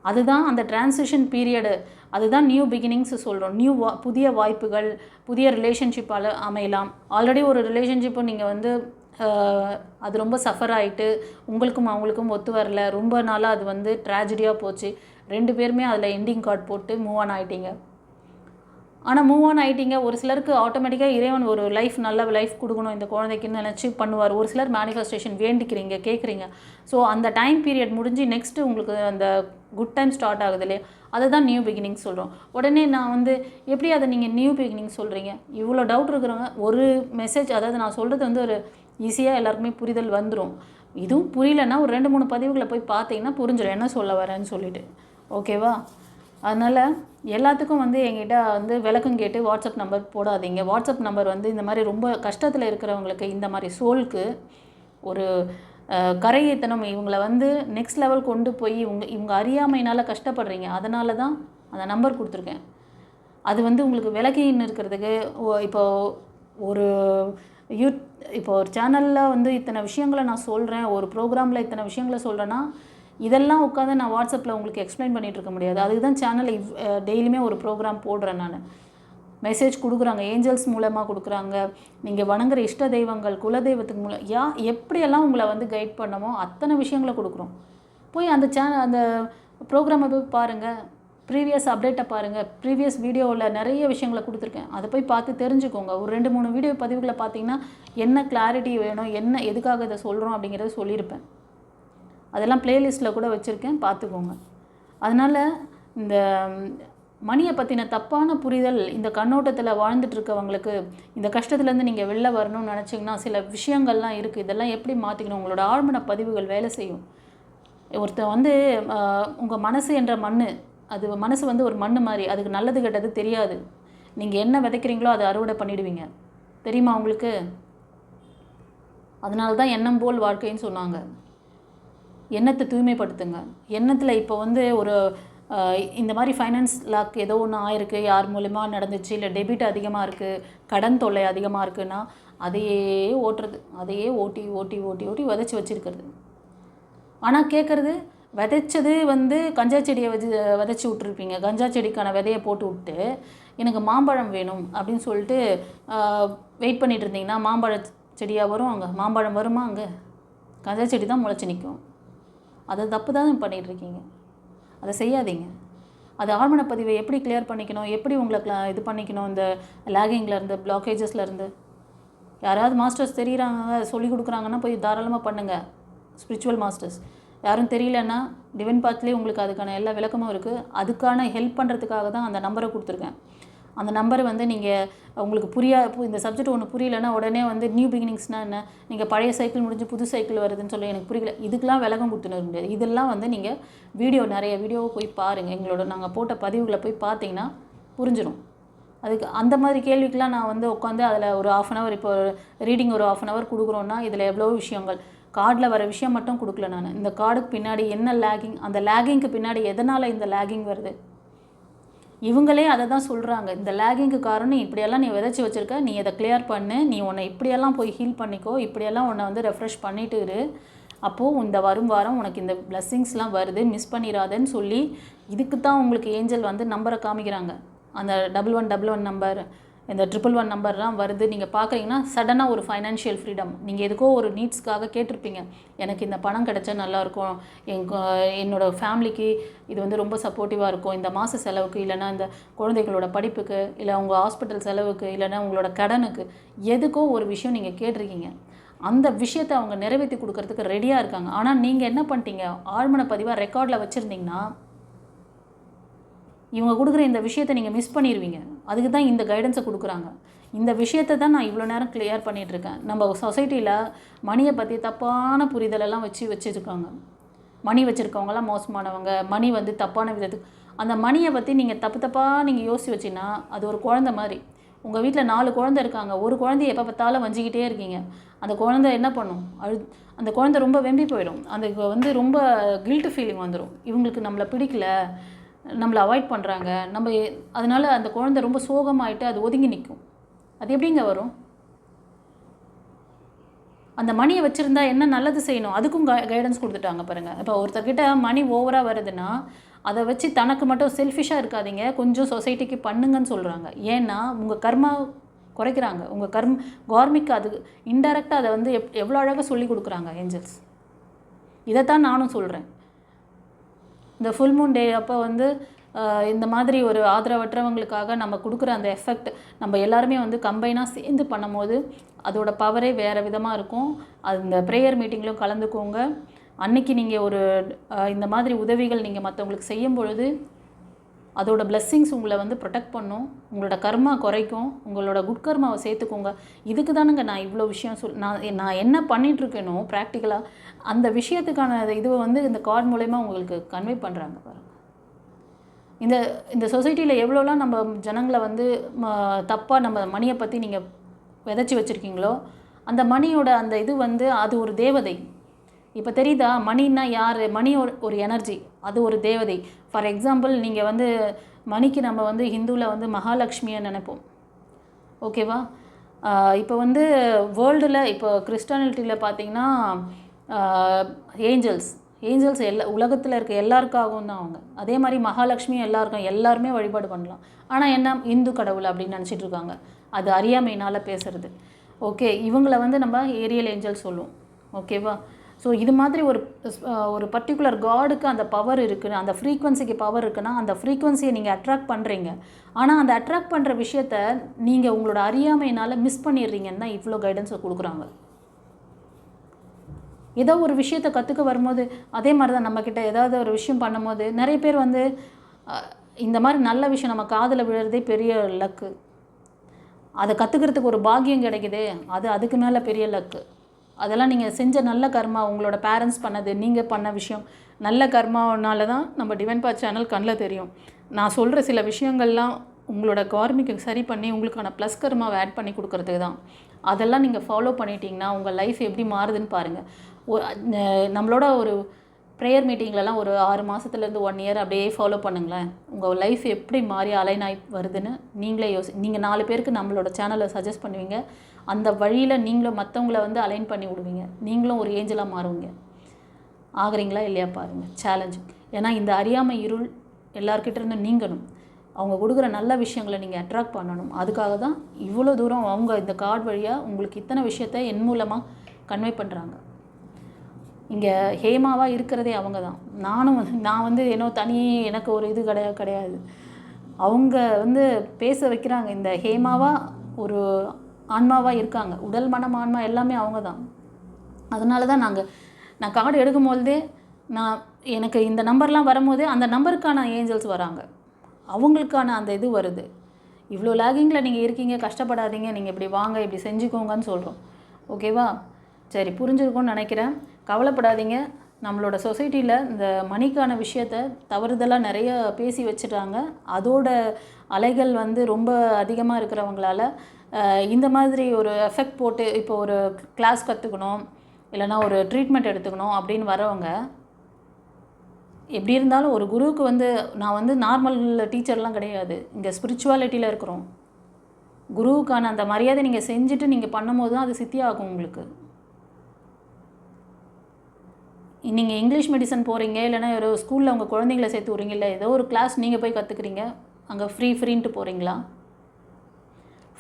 அதுதான் அந்த டிரான்சிஷன் பீரியடு, அதுதான் நியூ பிகினிங்ஸ் சொல்கிறோம். புதிய வாய்ப்புகள், புதிய ரிலேஷன்ஷிப்பால் அமையலாம். ஆல்ரெடி ஒரு ரிலேஷன்ஷிப்பை நீங்கள் வந்து அது ரொம்ப சஃபர் ஆகிட்டு உங்களுக்கும் அவங்களுக்கும் ஒத்து வரல, ரொம்ப நாளாக அது வந்து ட்ராஜடியாக போச்சு, 2 பேருமே அதில் எண்டிங் கார்டு போட்டு மூவ் ஆன் ஆகிட்டீங்க. ஆனால் மூவ் ஆன் ஆகிட்டீங்க. ஒரு சிலருக்கு ஆட்டோமேட்டிக்காக இறைவன் ஒரு நல்ல லைஃப் கொடுக்கணும் இந்த குழந்தைக்குன்னு நினச்சி பண்ணுவார். ஒரு சிலர் மேனிஃபெஸ்டேஷன் வேண்டிக்கிறீங்க, கேட்குறீங்க. ஸோ அந்த டைம் பீரியட் முடிஞ்சு நெக்ஸ்ட்டு உங்களுக்கு அந்த குட் டைம் ஸ்டார்ட் ஆகுது இல்லையா, அதுதான் நியூ பிகினிங் சொல்கிறோம். உடனே நான் வந்து எப்படி அதை நீங்கள் நியூ பிகினிங் சொல்கிறீங்க? இவ்வளோ டவுட் இருக்கிறவங்க ஒரு மெசேஜ், அதாவது நான் சொல்கிறது வந்து ஒரு ஈஸியாக எல்லாருக்குமே புரிதல் வந்துடும். இதுவும் புரியலன்னா ஒரு 2-3 பதிவுகளை போய் பார்த்தீங்கன்னா புரிஞ்சிடும் என்ன சொல்ல வரேன்னு சொல்லிட்டு. ஓகேவா? அதனால் எல்லாத்துக்கும் வந்து எங்கிட்ட வந்து விளக்கம் கேட்டு வாட்ஸ்அப் நம்பர் போடாதீங்க. வாட்ஸ்அப் நம்பர் வந்து இந்த மாதிரி ரொம்ப கஷ்டத்தில் இருக்கிறவங்களுக்கு, இந்த மாதிரி சோலுக்கு ஒரு கரையேத்தனம், இவங்களை வந்து நெக்ஸ்ட் லெவல் கொண்டு போய் இவங்க அறியாமையினால் கஷ்டப்படுறீங்க, அதனால தான் அந்த நம்பர் கொடுத்துருக்கேன். அது வந்து உங்களுக்கு விளக்கின்னு இருக்கிறதுக்கு இப்போது ஒரு இப்போ ஒரு சேனலில் வந்து இத்தனை விஷயங்களை நான் சொல்கிறேன், ஒரு ப்ரோக்ராமில் இத்தனை விஷயங்களை சொல்கிறேன்னா இதெல்லாம் உட்காந்து நான் வாட்ஸ்அப்பில் உங்களுக்கு எக்ஸ்பிளைன் பண்ணிகிட்டு இருக்க முடியாது. அதுக்கு தான் சேனல் டெய்லியுமே ஒரு ப்ரோக்ராம் போடுறேன். நான் மெசேஜ் கொடுக்குறாங்க, ஏஞ்சல்ஸ் மூலமாக கொடுக்குறாங்க, நீங்கள் வணங்குற இஷ்ட தெய்வங்கள், குலதெய்வத்துக்கு மூலம் எப்படியெல்லாம் உங்களை வந்து கைட் பண்ணமோ அத்தனை விஷயங்களை கொடுக்குறோம். போய் அந்த அந்த ப்ரோக்ராமை போய் பாருங்கள், ப்ரீவியஸ் அப்டேட்டை பாருங்கள், ப்ரீவியஸ் வீடியோவில் நிறைய விஷயங்களை கொடுத்துருக்கேன், அதை போய் பார்த்து தெரிஞ்சுக்கோங்க. ஒரு 2-3 வீடியோ பதிவுகளை பார்த்தீங்கன்னா என்ன கிளாரிட்டி வேணும், என்ன எதுக்காக இதை சொல்கிறோம் அப்படிங்கிறத சொல்லியிருப்பேன். அதெல்லாம் ப்ளேலிஸ்ட்டில் கூட வச்சுருக்கேன், பார்த்துக்கோங்க. அதனால் இந்த மணியை பற்றின தப்பான புரிதல் இந்த கண்ணோட்டத்தில் வாழ்ந்துட்டுருக்கவங்களுக்கு இந்த கஷ்டத்துலேருந்து நீங்கள் வெளில வரணும்னு நினச்சிங்கன்னா சில விஷயங்கள்லாம் இருக்குது. இதெல்லாம் எப்படி மாற்றிக்கணும்? உங்களோட ஆழ்மன பதிவுகள் வேலை செய்யும். ஒருத்தர் வந்து உங்கள் மனசு என்ற மண், அது மனசு வந்து ஒரு மண் மாதிரி, அதுக்கு நல்லது கெட்டது தெரியாது. நீங்கள் என்ன விதைக்கிறீங்களோ அதை அறுவடை பண்ணிவிடுவீங்க, தெரியுமா உங்களுக்கு? அதனால தான் எண்ணம் போல் வாழ்க்கைன்னு சொன்னாங்க. எண்ணத்தை தூய்மைப்படுத்துங்க. எண்ணத்தில் இப்போ வந்து ஒரு இந்த மாதிரி ஃபைனான்ஸ் லாக் ஏதோ ஒன்று ஆயிருக்கு, யார் மூலிமா நடந்துச்சு, இல்லை டெபிட் அதிகமாக இருக்குது, கடன் தொல்லை அதிகமாக இருக்குன்னா அதையே ஓட்டுறது, அதையே ஓட்டி ஓட்டி ஓட்டி ஓட்டி விதைச்சி வச்சுருக்கிறது. ஆனால் கேட்குறது விதைச்சது வந்து கஞ்சா செடியை விதைச்சி விட்ருப்பீங்க. கஞ்சா செடிக்கான விதையை போட்டு விட்டு எனக்கு மாம்பழம் வேணும் அப்படின்னு சொல்லிட்டு வெயிட் பண்ணிகிட்டு இருந்தீங்கன்னா மாம்பழ செடியாக வரும், அங்கே மாம்பழம் வருமா? அங்கே கஞ்சா செடி தான் முளைச்சி நிற்கும். அதை தப்பு தான் பண்ணிகிட்ருக்கீங்க, அதை செய்யாதீங்க. அது ஆழ்மன பதிவை எப்படி கிளியர் பண்ணிக்கணும், எப்படி உங்களை இது பண்ணிக்கணும், இந்த லேகிங்லேருந்து பிளாக்கேஜஸ்லேருந்து. யாராவது மாஸ்டர்ஸ் தெரியுறாங்க, சொல்லி கொடுக்குறாங்கன்னா போய் தாராளமாக பண்ணுங்கள், ஸ்பிரிச்சுவல் மாஸ்டர்ஸ். யாரும் தெரியலன்னா டிவைன் பாத்லேயே உங்களுக்கு அதுக்கான எல்லா விளக்கமும் இருக்குது. அதுக்கான ஹெல்ப் பண்ணுறதுக்காக தான் அந்த நம்பரை கொடுத்துருக்கேன். அந்த நம்பரை வந்து நீங்கள் உங்களுக்கு இந்த சப்ஜெக்ட் ஒன்று புரியலன்னா உடனே வந்து நியூ பிகினிங்ஸ்னால் என்ன, நீங்கள் பழைய சைக்கிள் முடிஞ்சு புது சைக்கிள் வருதுன்னு சொல்லி எனக்கு புரியல, இதுக்கெலாம் விளக்கம் கொடுத்துன்னு முடியாது. இதெல்லாம் வந்து நீங்கள் நிறைய வீடியோவை போய் பாருங்கள், நாங்கள் போட்ட பதிவுகளை போய் பார்த்தீங்கன்னா புரிஞ்சிடும். அதுக்கு அந்த மாதிரி கேள்விக்கெலாம் நான் வந்து உட்காந்து அதில் ஒரு 1/2 hour, இப்போ ரீடிங் ஒரு 1/2 hour கொடுக்குறோன்னா இதில் எவ்வளோ விஷயங்கள், கார்டில் வர விஷயம் மட்டும் கொடுக்கல நான். இந்த கார்டுக்கு பின்னாடி என்ன லேகிங், அந்த லேகிங்க்கு பின்னாடி எதனால் இந்த லேகிங் வருது, இவங்களே அதை தான் சொல்கிறாங்க. இந்த லேகிங்க்கு காரணம் இப்படியெல்லாம் நீ விதைச்சி வச்சுருக்க, நீ அதை கிளியர் பண்ணு, நீ உன்னை இப்படியெல்லாம் போய் ஹீல் பண்ணிக்கோ, இப்படியெல்லாம் உன்னை வந்து ரெஃப்ரெஷ் பண்ணிட்டு இரு, அப்போது இந்த வரும் வாரம் உனக்கு இந்த பிளஸ்ஸிங்ஸ்லாம் வருது, மிஸ் பண்ணிடாதேன்னு சொல்லி இதுக்கு தான் உங்களுக்கு ஏஞ்சல் வந்து நம்பரை காமிக்கிறாங்க. அந்த 1111 நம்பர், இந்த 111 நம்பர்லாம் வருது. நீங்கள் பார்க்குறீங்கன்னா சடனாக ஒரு ஃபைனான்ஷியல் ஃப்ரீடம், நீங்கள் எதுக்கோ ஒரு நீட்ஸ்க்காக கேட்டிருப்பீங்க, எனக்கு இந்த பணம் கிடச்சா நல்லாயிருக்கும், என்னோடய ஃபேமிலிக்கு இது வந்து ரொம்ப சப்போர்ட்டிவாக இருக்கும், இந்த மாத செலவுக்கு, இல்லைனா இந்த குழந்தைகளோட படிப்புக்கு, இல்லை உங்கள் ஹாஸ்பிட்டல் செலவுக்கு, இல்லைனா உங்களோட கடனுக்கு, எதுக்கோ ஒரு விஷயம் நீங்கள் கேட்டிருக்கீங்க. அந்த விஷயத்தை அவங்க நிறைவேற்றி கொடுக்கறதுக்கு ரெடியாக இருக்காங்க. ஆனால் நீங்கள் என்ன பண்ணிட்டீங்க, ஆழ்மன பதிவாக ரெக்கார்டில் வச்சுருந்தீங்கன்னா இவங்க கொடுக்குற இந்த விஷயத்தை நீங்கள் மிஸ் பண்ணிடுவீங்க. அதுக்கு தான் இந்த கைடன்ஸை கொடுக்குறாங்க. இந்த விஷயத்தை தான் நான் இவ்வளோ நேரம் கிளியர் பண்ணிகிட்ருக்கேன். நம்ம சொசைட்டியில் மணியை பற்றி தப்பான புரிதலெல்லாம் வச்சுருக்காங்க. மணி வச்சுருக்கவங்களாம் மோசமானவங்க, மணி வந்து தப்பான விதத்துக்கு. அந்த மணியை பற்றி நீங்கள் தப்பாக நீங்கள் யோசிச்சு வச்சிங்கன்னா அது ஒரு குழந்தை மாதிரி. உங்கள் வீட்டில் 4 குழந்தை இருக்காங்க, ஒரு குழந்தைய எப்போ பார்த்தாலும் வஞ்சிக்கிட்டே இருக்கீங்க. அந்த குழந்தை என்ன பண்ணும்? அந்த குழந்தை ரொம்ப வெம்பி போயிடும். அந்த வந்து ரொம்ப கில்ட் ஃபீலிங் வந்துடும். இவங்களுக்கு நம்மளை பிடிக்கல, நம்மளை அவாய்ட் பண்ணுறாங்க, அதனால் அந்த குழந்தை ரொம்ப சோகமாயிட்டு அது ஒதுங்கி நிற்கும். அது எப்படிங்க வரும்? அந்த மணியை வச்சுருந்தா என்ன நல்லது செய்யணும், அதுக்கும் கைடன்ஸ் கொடுத்துட்டாங்க பாருங்கள். இப்போ ஒருத்தர்கிட்ட மணி ஓவராக வருதுன்னா அதை வச்சு தனக்கு மட்டும் செல்ஃபிஷாக இருக்காதீங்க, கொஞ்சம் சொசைட்டிக்கு பண்ணுங்கன்னு சொல்கிறாங்க. ஏன்னா உங்கள் கர்மா குறைக்கிறாங்க. உங்கள் கார்மிக் அது இன்டெரக்டாக அதை வந்து எவ்வளோ அழகாக சொல்லி கொடுக்குறாங்க ஏஞ்சல்ஸ். இதைத்தான் நானும் சொல்கிறேன். இந்த ஃபுல் மூன் டே அப்போ வந்து இந்த மாதிரி ஒரு ஆதரவற்றவங்களுக்காக நம்ம கொடுக்குற அந்த எஃபெக்ட் நம்ம எல்லாருமே வந்து கம்பைனாக சேர்ந்து பண்ணும்போது அதோட பவரே வேறு விதமாக இருக்கும். அந்த ப்ரேயர் மீட்டிங்லையும் கலந்துக்கோங்க. அன்றைக்கி நீங்கள் ஒரு இந்த மாதிரி உதவிகள் நீங்கள் மற்றவங்களுக்கு செய்யும் பொழுது அதோட பிளெஸ்ஸிங்ஸ் உங்களை வந்து ப்ரொடெக்ட் பண்ணும், உங்களோட கர்மா குறைக்கும், உங்களோட குட் கர்மாவை சேர்த்துக்கோங்க. இதுக்கு தானுங்க நான் இவ்வளோ விஷயம் நான் என்ன பண்ணிகிட்ருக்கேனோ ப்ராக்டிக்கலாக அந்த விஷயத்துக்கான இதுவை வந்து இந்த கார்டு மூலயமா உங்களுக்கு கன்வே பண்ணுறாங்க பாருங்கள். இந்த சொசைட்டியில் எவ்வளோலாம் நம்ம ஜனங்களை வந்து தப்பாக நம்ம மணியை பற்றி நீங்கள் விதைச்சி வச்சுருக்கீங்களோ அந்த மணியோட அந்த இது வந்து அது ஒரு தேவதை. இப்போ தெரியுதா மணின்னா யார்? மணி ஒரு எனர்ஜி, அது ஒரு தேவதை. ஃபார் எக்ஸாம்பிள் நீங்கள் வந்து மணிக்கு நம்ம வந்து ஹிந்துவில் வந்து மகாலட்சுமியை நினைப்போம், ஓகேவா? இப்போ வந்து வேர்ல்டில் இப்போ கிறிஸ்டானிட்டியில் பார்த்தீங்கன்னா ஏஞ்சல்ஸ் உலகத்தில் இருக்க எல்லாருக்காகவும் தான் அவங்க. அதே மாதிரி மகாலட்சுமியும் எல்லாருமே வழிபாடு பண்ணலாம். ஆனால் என்ன இந்து கடவுள் அப்படின்னு நினச்சிட்டு இருக்காங்க. அது அறியாமையினால் பேசுகிறது. ஓகே, இவங்களை வந்து நம்ம ஏரியல் ஏஞ்சல் சொல்லுவோம், ஓகேவா? ஸோ இது மாதிரி ஒரு பர்டிகுலர் காடுக்கு அந்த பவர் இருக்குது, அந்த ஃப்ரீக்வன்சிக்கு பவர் இருக்குன்னா அந்த ஃப்ரீக்வன்சியை நீங்கள் அட்ராக்ட் பண்ணுறீங்க. ஆனால் அந்த அட்ராக்ட் பண்ணுற விஷயத்த நீங்கள் உங்களோட அறியாமையினால் மிஸ் பண்ணிடுறீங்கன்னு தான் இவ்வளோ கைடன்ஸை கொடுக்குறாங்க. ஏதோ ஒரு விஷயத்தை கற்றுக்க வரும்போது அதே மாதிரி தான் நம்மக்கிட்ட ஏதாவது ஒரு விஷயம் பண்ணும்போது நிறைய பேர் வந்து இந்த மாதிரி நல்ல விஷயம் நம்ம காதில் விழுறதே பெரிய லக்கு. அதை கற்றுக்கிறதுக்கு ஒரு பாக்கியம் கிடைக்குது, அதுக்கு மேலே பெரிய லக்கு. அதெல்லாம் நீங்கள் செஞ்ச நல்ல கர்மா, உங்களோட பேரண்ட்ஸ் பண்ணது, நீங்கள் பண்ண விஷயம் நல்ல கர்மாவனால தான் நம்ம டிவைன் பாத் சேனல் கண்ணில் தெரியும். நான் சொல்கிற சில விஷயங்கள்லாம் உங்களோட கார்மிக்கு சரி பண்ணி உங்களுக்கான ப்ளஸ் கர்மாவை ஆட் பண்ணி கொடுக்குறதுக்கு தான். அதெல்லாம் நீங்கள் ஃபாலோ பண்ணிட்டீங்கன்னா உங்கள் லைஃப் எப்படி மாறுதுன்னு பாருங்கள். நம்மளோட ஒரு ப்ரேயர் மீட்டிங்லலாம் ஒரு 6 மாதத்துலேருந்து 1 இயர் அப்படியே ஃபாலோ பண்ணுங்களேன். உங்கள் லைஃப் எப்படி மாறி அலைன் ஆகி வருதுன்னு நீங்களே நீங்கள் 4 பேருக்கு நம்மளோட சேனலை சஜஸ்ட் பண்ணுவீங்க. அந்த வழியில் நீங்களும் மற்றவங்கள வந்து அலைன் பண்ணி விடுவீங்க. நீங்களும் ஒரு ஏஞ்சலாக மாறுவீங்க. ஆகுறீங்களா இல்லையா பாருங்கள். சேலஞ்சு. ஏன்னா இந்த அறியாமை இருள் எல்லார்கிட்ட இருந்தும் நீங்கணும். அவங்க கொடுக்குற நல்ல விஷயங்களை நீங்கள் அட்ராக்ட் பண்ணணும். அதுக்காக தான் இவ்வளோ தூரம் அவங்க இந்த கார்டு வழியாக உங்களுக்கு இத்தனை விஷயத்தை என் மூலமாக கன்வே பண்ணுறாங்க. இங்கே ஹேமாவாக இருக்கிறதே அவங்க தான். நான் வந்து எனக்கு ஒரு இது கிடையாது. அவங்க வந்து பேச வைக்கிறாங்க. இந்த ஹேமாவாக ஒரு ஆன்மாவாக இருக்காங்க. உடல் மனம் ஆன்மா எல்லாமே அவங்க தான். அதனால தான் நான் கார்டு எடுக்கும்போதே எனக்கு இந்த நம்பர்லாம் வரும்போது அந்த நம்பருக்கான ஏஞ்சல்ஸ் வராங்க, அவங்களுக்கான அந்த இது வருது. இவ்வளோ லேகிங்கில் நீங்கள் இருக்கீங்க, கஷ்டப்படாதீங்க, நீங்கள் இப்படி வாங்க, இப்படி செஞ்சுக்கோங்கன்னு சொல்கிறோம், ஓகேவா? சரி, புரிஞ்சிருக்கும்னு நினைக்கிறேன். கவலைப்படாதீங்க. நம்மளோட சொசைட்டியில் இந்த மணிக்கான விஷயத்தை தவறுதலாக நிறைய பேசி வச்சுட்டாங்க. அதோட அலைகள் வந்து ரொம்ப அதிகமாக இருக்கிறவங்களால இந்த மாதிரி ஒரு எஃபெக்ட் போட்டு இப்போ ஒரு கிளாஸ் கற்றுக்கணும் இல்லைனா ஒரு ட்ரீட்மெண்ட் எடுத்துக்கணும் அப்படின்னு வரவங்க எப்படி இருந்தாலும் ஒரு குருவுக்கு வந்து நான் வந்து நார்மல் டீச்சர்லாம் கிடையாது. இங்கே ஸ்பிரிச்சுவாலிட்டியில் இருக்கிறோம். குருவுக்கான அந்த மரியாதை நீங்கள் செஞ்சுட்டு நீங்கள் பண்ணும்போது தான் அது சித்தியாகும் உங்களுக்கு. நீங்கள் இங்கிலீஷ் மெடிசன் போகிறீங்க இல்லைனா ஒரு ஸ்கூலில் உங்கள் குழந்தைங்கள சேர்த்து விட்றீங்க, இல்லை ஏதோ ஒரு கிளாஸ் நீங்கள் போய் கற்றுக்குறீங்க, அங்கே ஃப்ரீன்ட்டு போகிறீங்களா?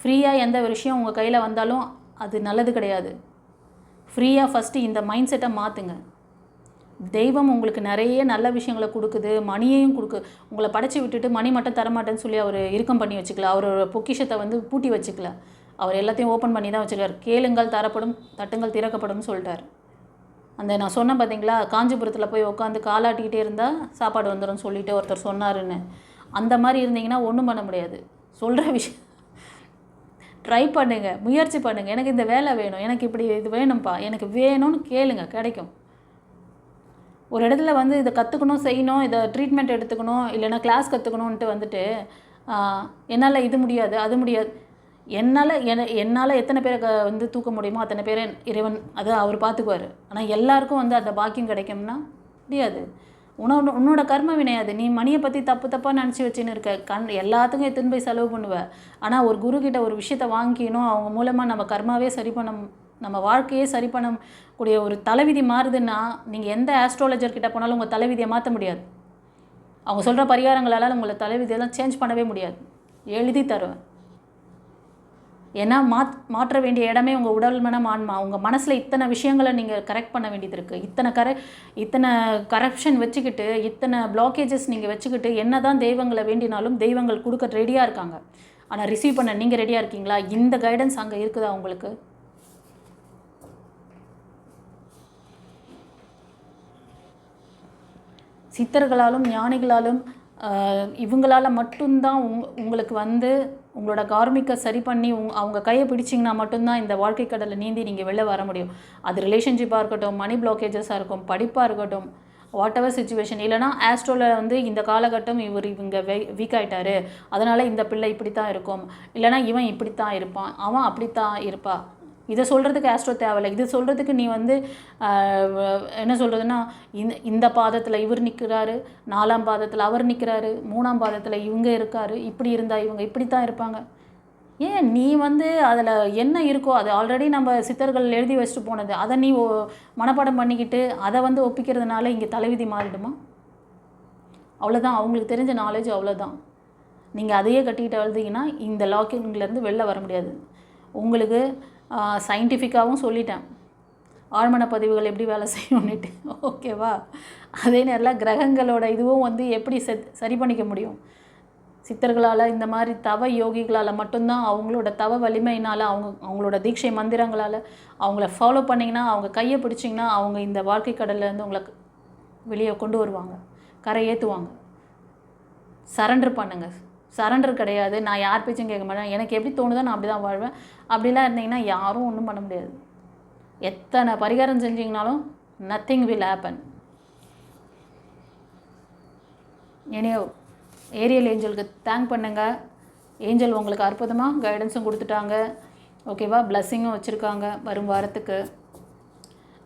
ஃப்ரீயாக எந்த விஷயம் உங்கள் கையில் வந்தாலும் அது நல்லது கிடையாது. ஃப்ரீயாக ஃபஸ்ட்டு இந்த மைண்ட் செட்டை மாற்றுங்க. தெய்வம் உங்களுக்கு நிறைய நல்ல விஷயங்களை கொடுக்குது, மணியையும் உங்களை படைச்சி விட்டுட்டு மணி மட்டும் தரமாட்டேன்னு சொல்லி அவர் இறுக்கம் பண்ணி வச்சுக்கல. அவரோட பொக்கிஷத்தை வந்து பூட்டி வச்சுக்கல. அவர் எல்லாத்தையும் ஓப்பன் பண்ணி தான் வச்சுருக்கார். கேளுங்கள் தரப்படும், தட்டுங்கள் திறக்கப்படும் சொல்லிட்டார். அந்த நான் சொன்னேன் பார்த்தீங்களா, காஞ்சிபுரத்தில் போய் உட்காந்து காலாட்டிக்கிட்டே இருந்தால் சாப்பாடு வந்துடும் சொல்லிட்டு ஒருத்தர் சொன்னாருன்னு. அந்த மாதிரி இருந்தீங்கன்னா ஒன்றும் பண்ண முடியாது. சொல்கிற விஷயம் ட்ரை பண்ணுங்கள், முயற்சி பண்ணுங்கள். எனக்கு இந்த வேலை வேணும், எனக்கு இப்படி இது வேணும்ப்பா, எனக்கு வேணும்னு கேளுங்க, கிடைக்கும். ஒரு இடத்துல வந்து இதை கற்றுக்கணும், செய்யணும், இதை ட்ரீட்மெண்ட் எடுத்துக்கணும், இல்லைனா கிளாஸ் கற்றுக்கணுன்ட்டு வந்துட்டு என்னால் இது முடியாது, அது முடியாது. என்னால் எத்தனை பேரை வந்து தூக்க முடியுமோ அத்தனை பேரை இறைவன் அதை அவர் பார்த்துக்குவார். ஆனால் எல்லாருக்கும் வந்து அந்த பாக்கியம் கிடைக்கும்னா முடியாது. உன்னோட கர்ம வினையாது. நீ மணியை பற்றி தப்பாக நினச்சி வச்சுன்னு இருக்க. எல்லாத்துக்கும் எத்தனை போய் செலவு பண்ணுவேன். ஆனால் ஒரு குருக்கிட்ட ஒரு விஷயத்தை வாங்கிக்கணும், அவங்க மூலமாக நம்ம கர்மாவே சரி பண்ண, நம்ம வாழ்க்கையே சரி பண்ணக்கூடிய ஒரு தலைவிதி மாறுதுன்னா நீங்கள் எந்த ஆஸ்ட்ராலஜர்கிட்ட போனாலும் உங்கள் தலைவிதியை மாற்ற முடியாது. அவங்க சொல்கிற பரிகாரங்களால் உங்களை தலைவிதியெல்லாம் சேஞ்ச் பண்ணவே முடியாது. எழுதி தருவேன். ஏன்னா மாற்ற வேண்டிய இடமே உங்கள் உடல் மனம் ஆன்மா. உங்கள் மனசில் இத்தனை விஷயங்களை நீங்கள் கரெக்ட் பண்ண வேண்டியது இருக்குது. இத்தனை கரப்ஷன் வச்சுக்கிட்டு, இத்தனை பிளாக்கேஜஸ் நீங்கள் வச்சுக்கிட்டு என்ன தான் தெய்வங்களை வேண்டினாலும் தெய்வங்கள் கொடுக்க ரெடியாக இருக்காங்க. ஆனால் ரிசீவ் பண்ண நீங்கள் ரெடியாக இருக்கீங்களா? இந்த கைடன்ஸ் அங்கே இருக்குதா உங்களுக்கு? சித்தர்களாலும் ஞானிகளாலும் இவங்களால் மட்டும்தான் உங்களுக்கு வந்து உங்களோட கார்மிக்கை சரி பண்ணி அவங்க கையை பிடிச்சிங்கன்னா மட்டும்தான் இந்த வாழ்க்கை கடலை நீந்தி நீங்கள் வெளில வர முடியும். அது ரிலேஷன்ஷிப்பாக இருக்கட்டும், மணி பிளாக்கேஜஸாக இருக்கும், படிப்பாக இருக்கட்டும், வாட் எவர் சிச்சுவேஷன். இல்லைனா ஆஸ்ட்ரோவில் வந்து இந்த காலகட்டம் இவங்க வீக் ஆகிட்டாரு, அதனால் இந்த பிள்ளை இப்படி தான் இருக்கும், இல்லைனா இவன் இப்படி தான் இருப்பான், அவன் அப்படித்தான் இருப்பா. இதை சொல்கிறதுக்கு ஆஸ்ட்ரோ தேவையில்லை. இது சொல்கிறதுக்கு நீ வந்து என்ன சொல்கிறதுன்னா, இந்த பாதத்தில் இவர் நிற்கிறாரு, 4ஆம் பாதத்தில் அவர் நிற்கிறாரு, 3ஆம் பாதத்தில் இவங்க இருக்காரு, இப்படி இருந்தால் இவங்க இப்படி தான் இருப்பாங்க. ஏன் நீ வந்து அதில் என்ன இருக்கோ அது ஆல்ரெடி நம்ம சித்தர்கள் எழுதி வச்சுட்டு போனது, அதை நீ மனப்பாடம் பண்ணிக்கிட்டு அதை வந்து ஒப்பிக்கிறதுனால இங்கே தலைவிதி மாறிடுமா? அவ்வளோதான். அவங்களுக்கு தெரிஞ்ச நாலேஜ் அவ்வளோதான். நீங்கள் அதையே கட்டிக்கிட்டு எழுதிங்கன்னா இந்த லாக்கிங்லேருந்து வெளில வர முடியாது. உங்களுக்கு சயின்டிஃபிக்காகவும் சொல்லிட்டேன், ஆழ்மன பதிவுகள் எப்படி வேலை செய்யணுன்னுட்டு. ஓகேவா? அதே நேரில் கிரகங்களோட இதுவும் வந்து எப்படி சரி பண்ணிக்க முடியும்? சித்தர்களால், இந்த மாதிரி தவ யோகிகளால் மட்டும்தான், அவங்களோட தவ வலிமையினால், அவங்களோட தீட்சை மந்திரங்களால் அவங்கள ஃபாலோ பண்ணிங்கன்னா, அவங்க கையை பிடிச்சிங்கன்னா அவங்க இந்த வாழ்க்கை கடல்லேருந்து உங்களை வெளியே கொண்டு வருவாங்க, கரை ஏற்றுவாங்க. சரண்டர் பண்ணுங்கள். சரண்டர் கிடையாது. நான் யார் பேச்சும் கேட்க மாட்டேன், எனக்கு எப்படி தோணுதோ நான் அப்படி தான் வாழ்வேன். அப்படிலாம் இருந்தீங்கன்னா யாரும் ஒன்றும் பண்ண முடியாது. எத்தனை பரிகாரம் செஞ்சிங்கனாலும் நத்திங் வில் ஹேப்பன். எனியோ ஏரியல் ஏஞ்சலுக்கு தேங்க் பண்ணுங்கள். ஏஞ்சல் உங்களுக்கு அற்புதமாக கைடன்ஸும் கொடுத்துட்டாங்க. ஓகேவா? பிளஸ்ஸிங்கும் வச்சுருக்காங்க வரும் வாரத்துக்கு.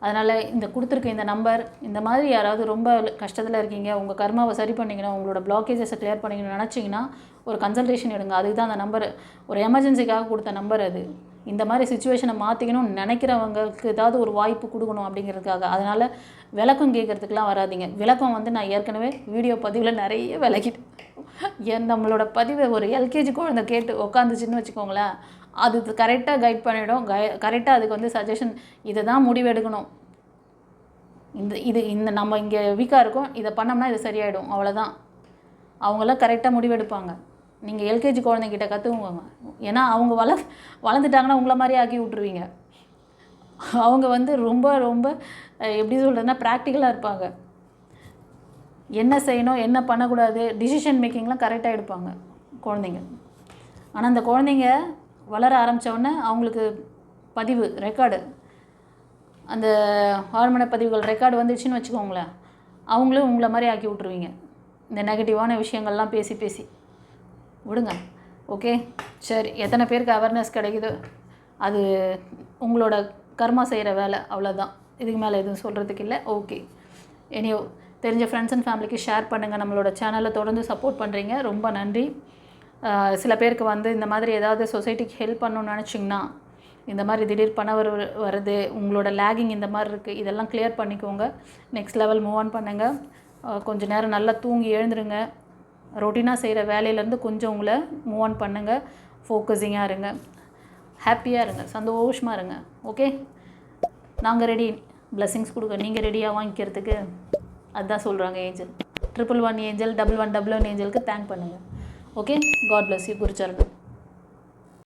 அதனால் இந்த கொடுத்துருக்க இந்த நம்பர், இந்த மாதிரி யாராவது ரொம்ப கஷ்டத்தில் இருக்கீங்க, உங்கள் கர்மாவை சரி பண்ணிக்கணும், உங்களோட பிளாக்கேஜஸை கிளியர் பண்ணிக்கணும்னு நினச்சிங்கன்னா ஒரு கன்சல்டேஷன் எடுங்க. அதுக்கு தான் அந்த நம்பர், ஒரு எமர்ஜென்சிக்காக கொடுத்த நம்பர் அது. இந்த மாதிரி சுச்சுவேஷனை மாற்றிக்கணும்னு நினைக்கிறவங்களுக்கு ஏதாவது ஒரு வாய்ப்பு கொடுக்கணும் அப்படிங்கிறதுக்காக. அதனால் விளக்கம் கேட்குறதுக்கெலாம் வராதிங்க. விளக்கம் வந்து நான் ஏற்கனவே வீடியோ பதிவில் நிறைய விளக்கிட்டேன். நம்மளோட பதிவை ஒரு எல்கேஜி குழந்தை கேட்டு உட்காந்துச்சின்னு வச்சுக்கோங்களேன், அது கரெக்டாக கைட் பண்ணிவிடும். கரெக்டாக அதுக்கு வந்து சஜஷன், இதை தான் முடிவெடுக்கணும், இந்த நம்ம இங்கே வீக்காக இருக்கோம், இதை பண்ணோம்னா இது சரியாயிடும், அவ்வளோதான். அவங்களாம் கரெக்டாக முடிவெடுப்பாங்க. நீங்கள் எல்கேஜி குழந்தைங்கிட்ட கற்றுக்குவாங்க. ஏன்னா அவங்க வளர்ந்துட்டாங்கன்னா உங்களை மாதிரி ஆக்கி விட்ருவீங்க. அவங்க வந்து ரொம்ப ரொம்ப எப்படி சொல்கிறதுனா ப்ராக்டிக்கலாக இருப்பாங்க. என்ன செய்யணும், என்ன பண்ணக்கூடாது, டிசிஷன் மேக்கிங்லாம் கரெக்டாக எடுப்பாங்க குழந்தைங்க. ஆனால் அந்த குழந்தைங்க வளர ஆரம்பித்தோடனே அவங்களுக்கு பதிவு ரெக்கார்டு, அந்த ஆழ்மன பதிவுகள் ரெக்கார்டு வந்துடுச்சுன்னு வச்சுக்கோங்களேன், அவங்களும் உங்களை மாதிரி ஆக்கி விட்ருவீங்க. இந்த நெகட்டிவான விஷயங்கள்லாம் பேசி விடுங்க. ஓகே, சரி. எத்தனை பேருக்கு அவேர்னஸ் கிடைக்குதோ அது உங்களோட கர்மா செய்கிற வேலை, அவ்வளோதான். இதுக்கு மேலே எதுவும் சொல்கிறதுக்கு இல்லை. ஓகே, எனியோ தெரிஞ்ச ஃப்ரெண்ட்ஸ் அண்ட் ஃபேமிலிக்கு ஷேர் பண்ணுங்கள். நம்மளோட சேனலை தொடர்ந்து சப்போர்ட் பண்ணுறீங்க, ரொம்ப நன்றி. சில பேருக்கு வந்து இந்த மாதிரி ஏதாவது சொசைட்டிக்கு ஹெல்ப் பண்ணணும்னு நினச்சிங்கன்னா, இந்த மாதிரி திடீர் பணம் வருது, உங்களோட லேகிங் இந்த மாதிரி இருக்குது, இதெல்லாம் கிளியர் பண்ணிக்கோங்க. நெக்ஸ்ட் லெவல் மூவ் ஆன் பண்ணுங்கள். கொஞ்சம் நேரம் நல்லா தூங்கி எழுந்துருங்க. ரொட்டீனாக செய்கிற வேலையிலேருந்து கொஞ்சம் உங்களை மூவ் ஆன் பண்ணுங்கள். ஃபோக்கஸிங்காக இருங்க, ஹாப்பியாக இருங்க, சந்தோஷமாக இருங்க. ஓகே, நாங்கள் ரெடி பிளெஸ்ஸிங்ஸ் கொடுக்க, நீங்கள் ரெடியாக வாங்கிக்கிறதுக்கு. அதுதான் சொல்கிறாங்க ஏஞ்சல். 111 ஏஞ்சல், 1111 ஏஞ்சலுக்கு தேங்க் பண்ணுங்கள். Okay, God bless you. குருச்சரணம்.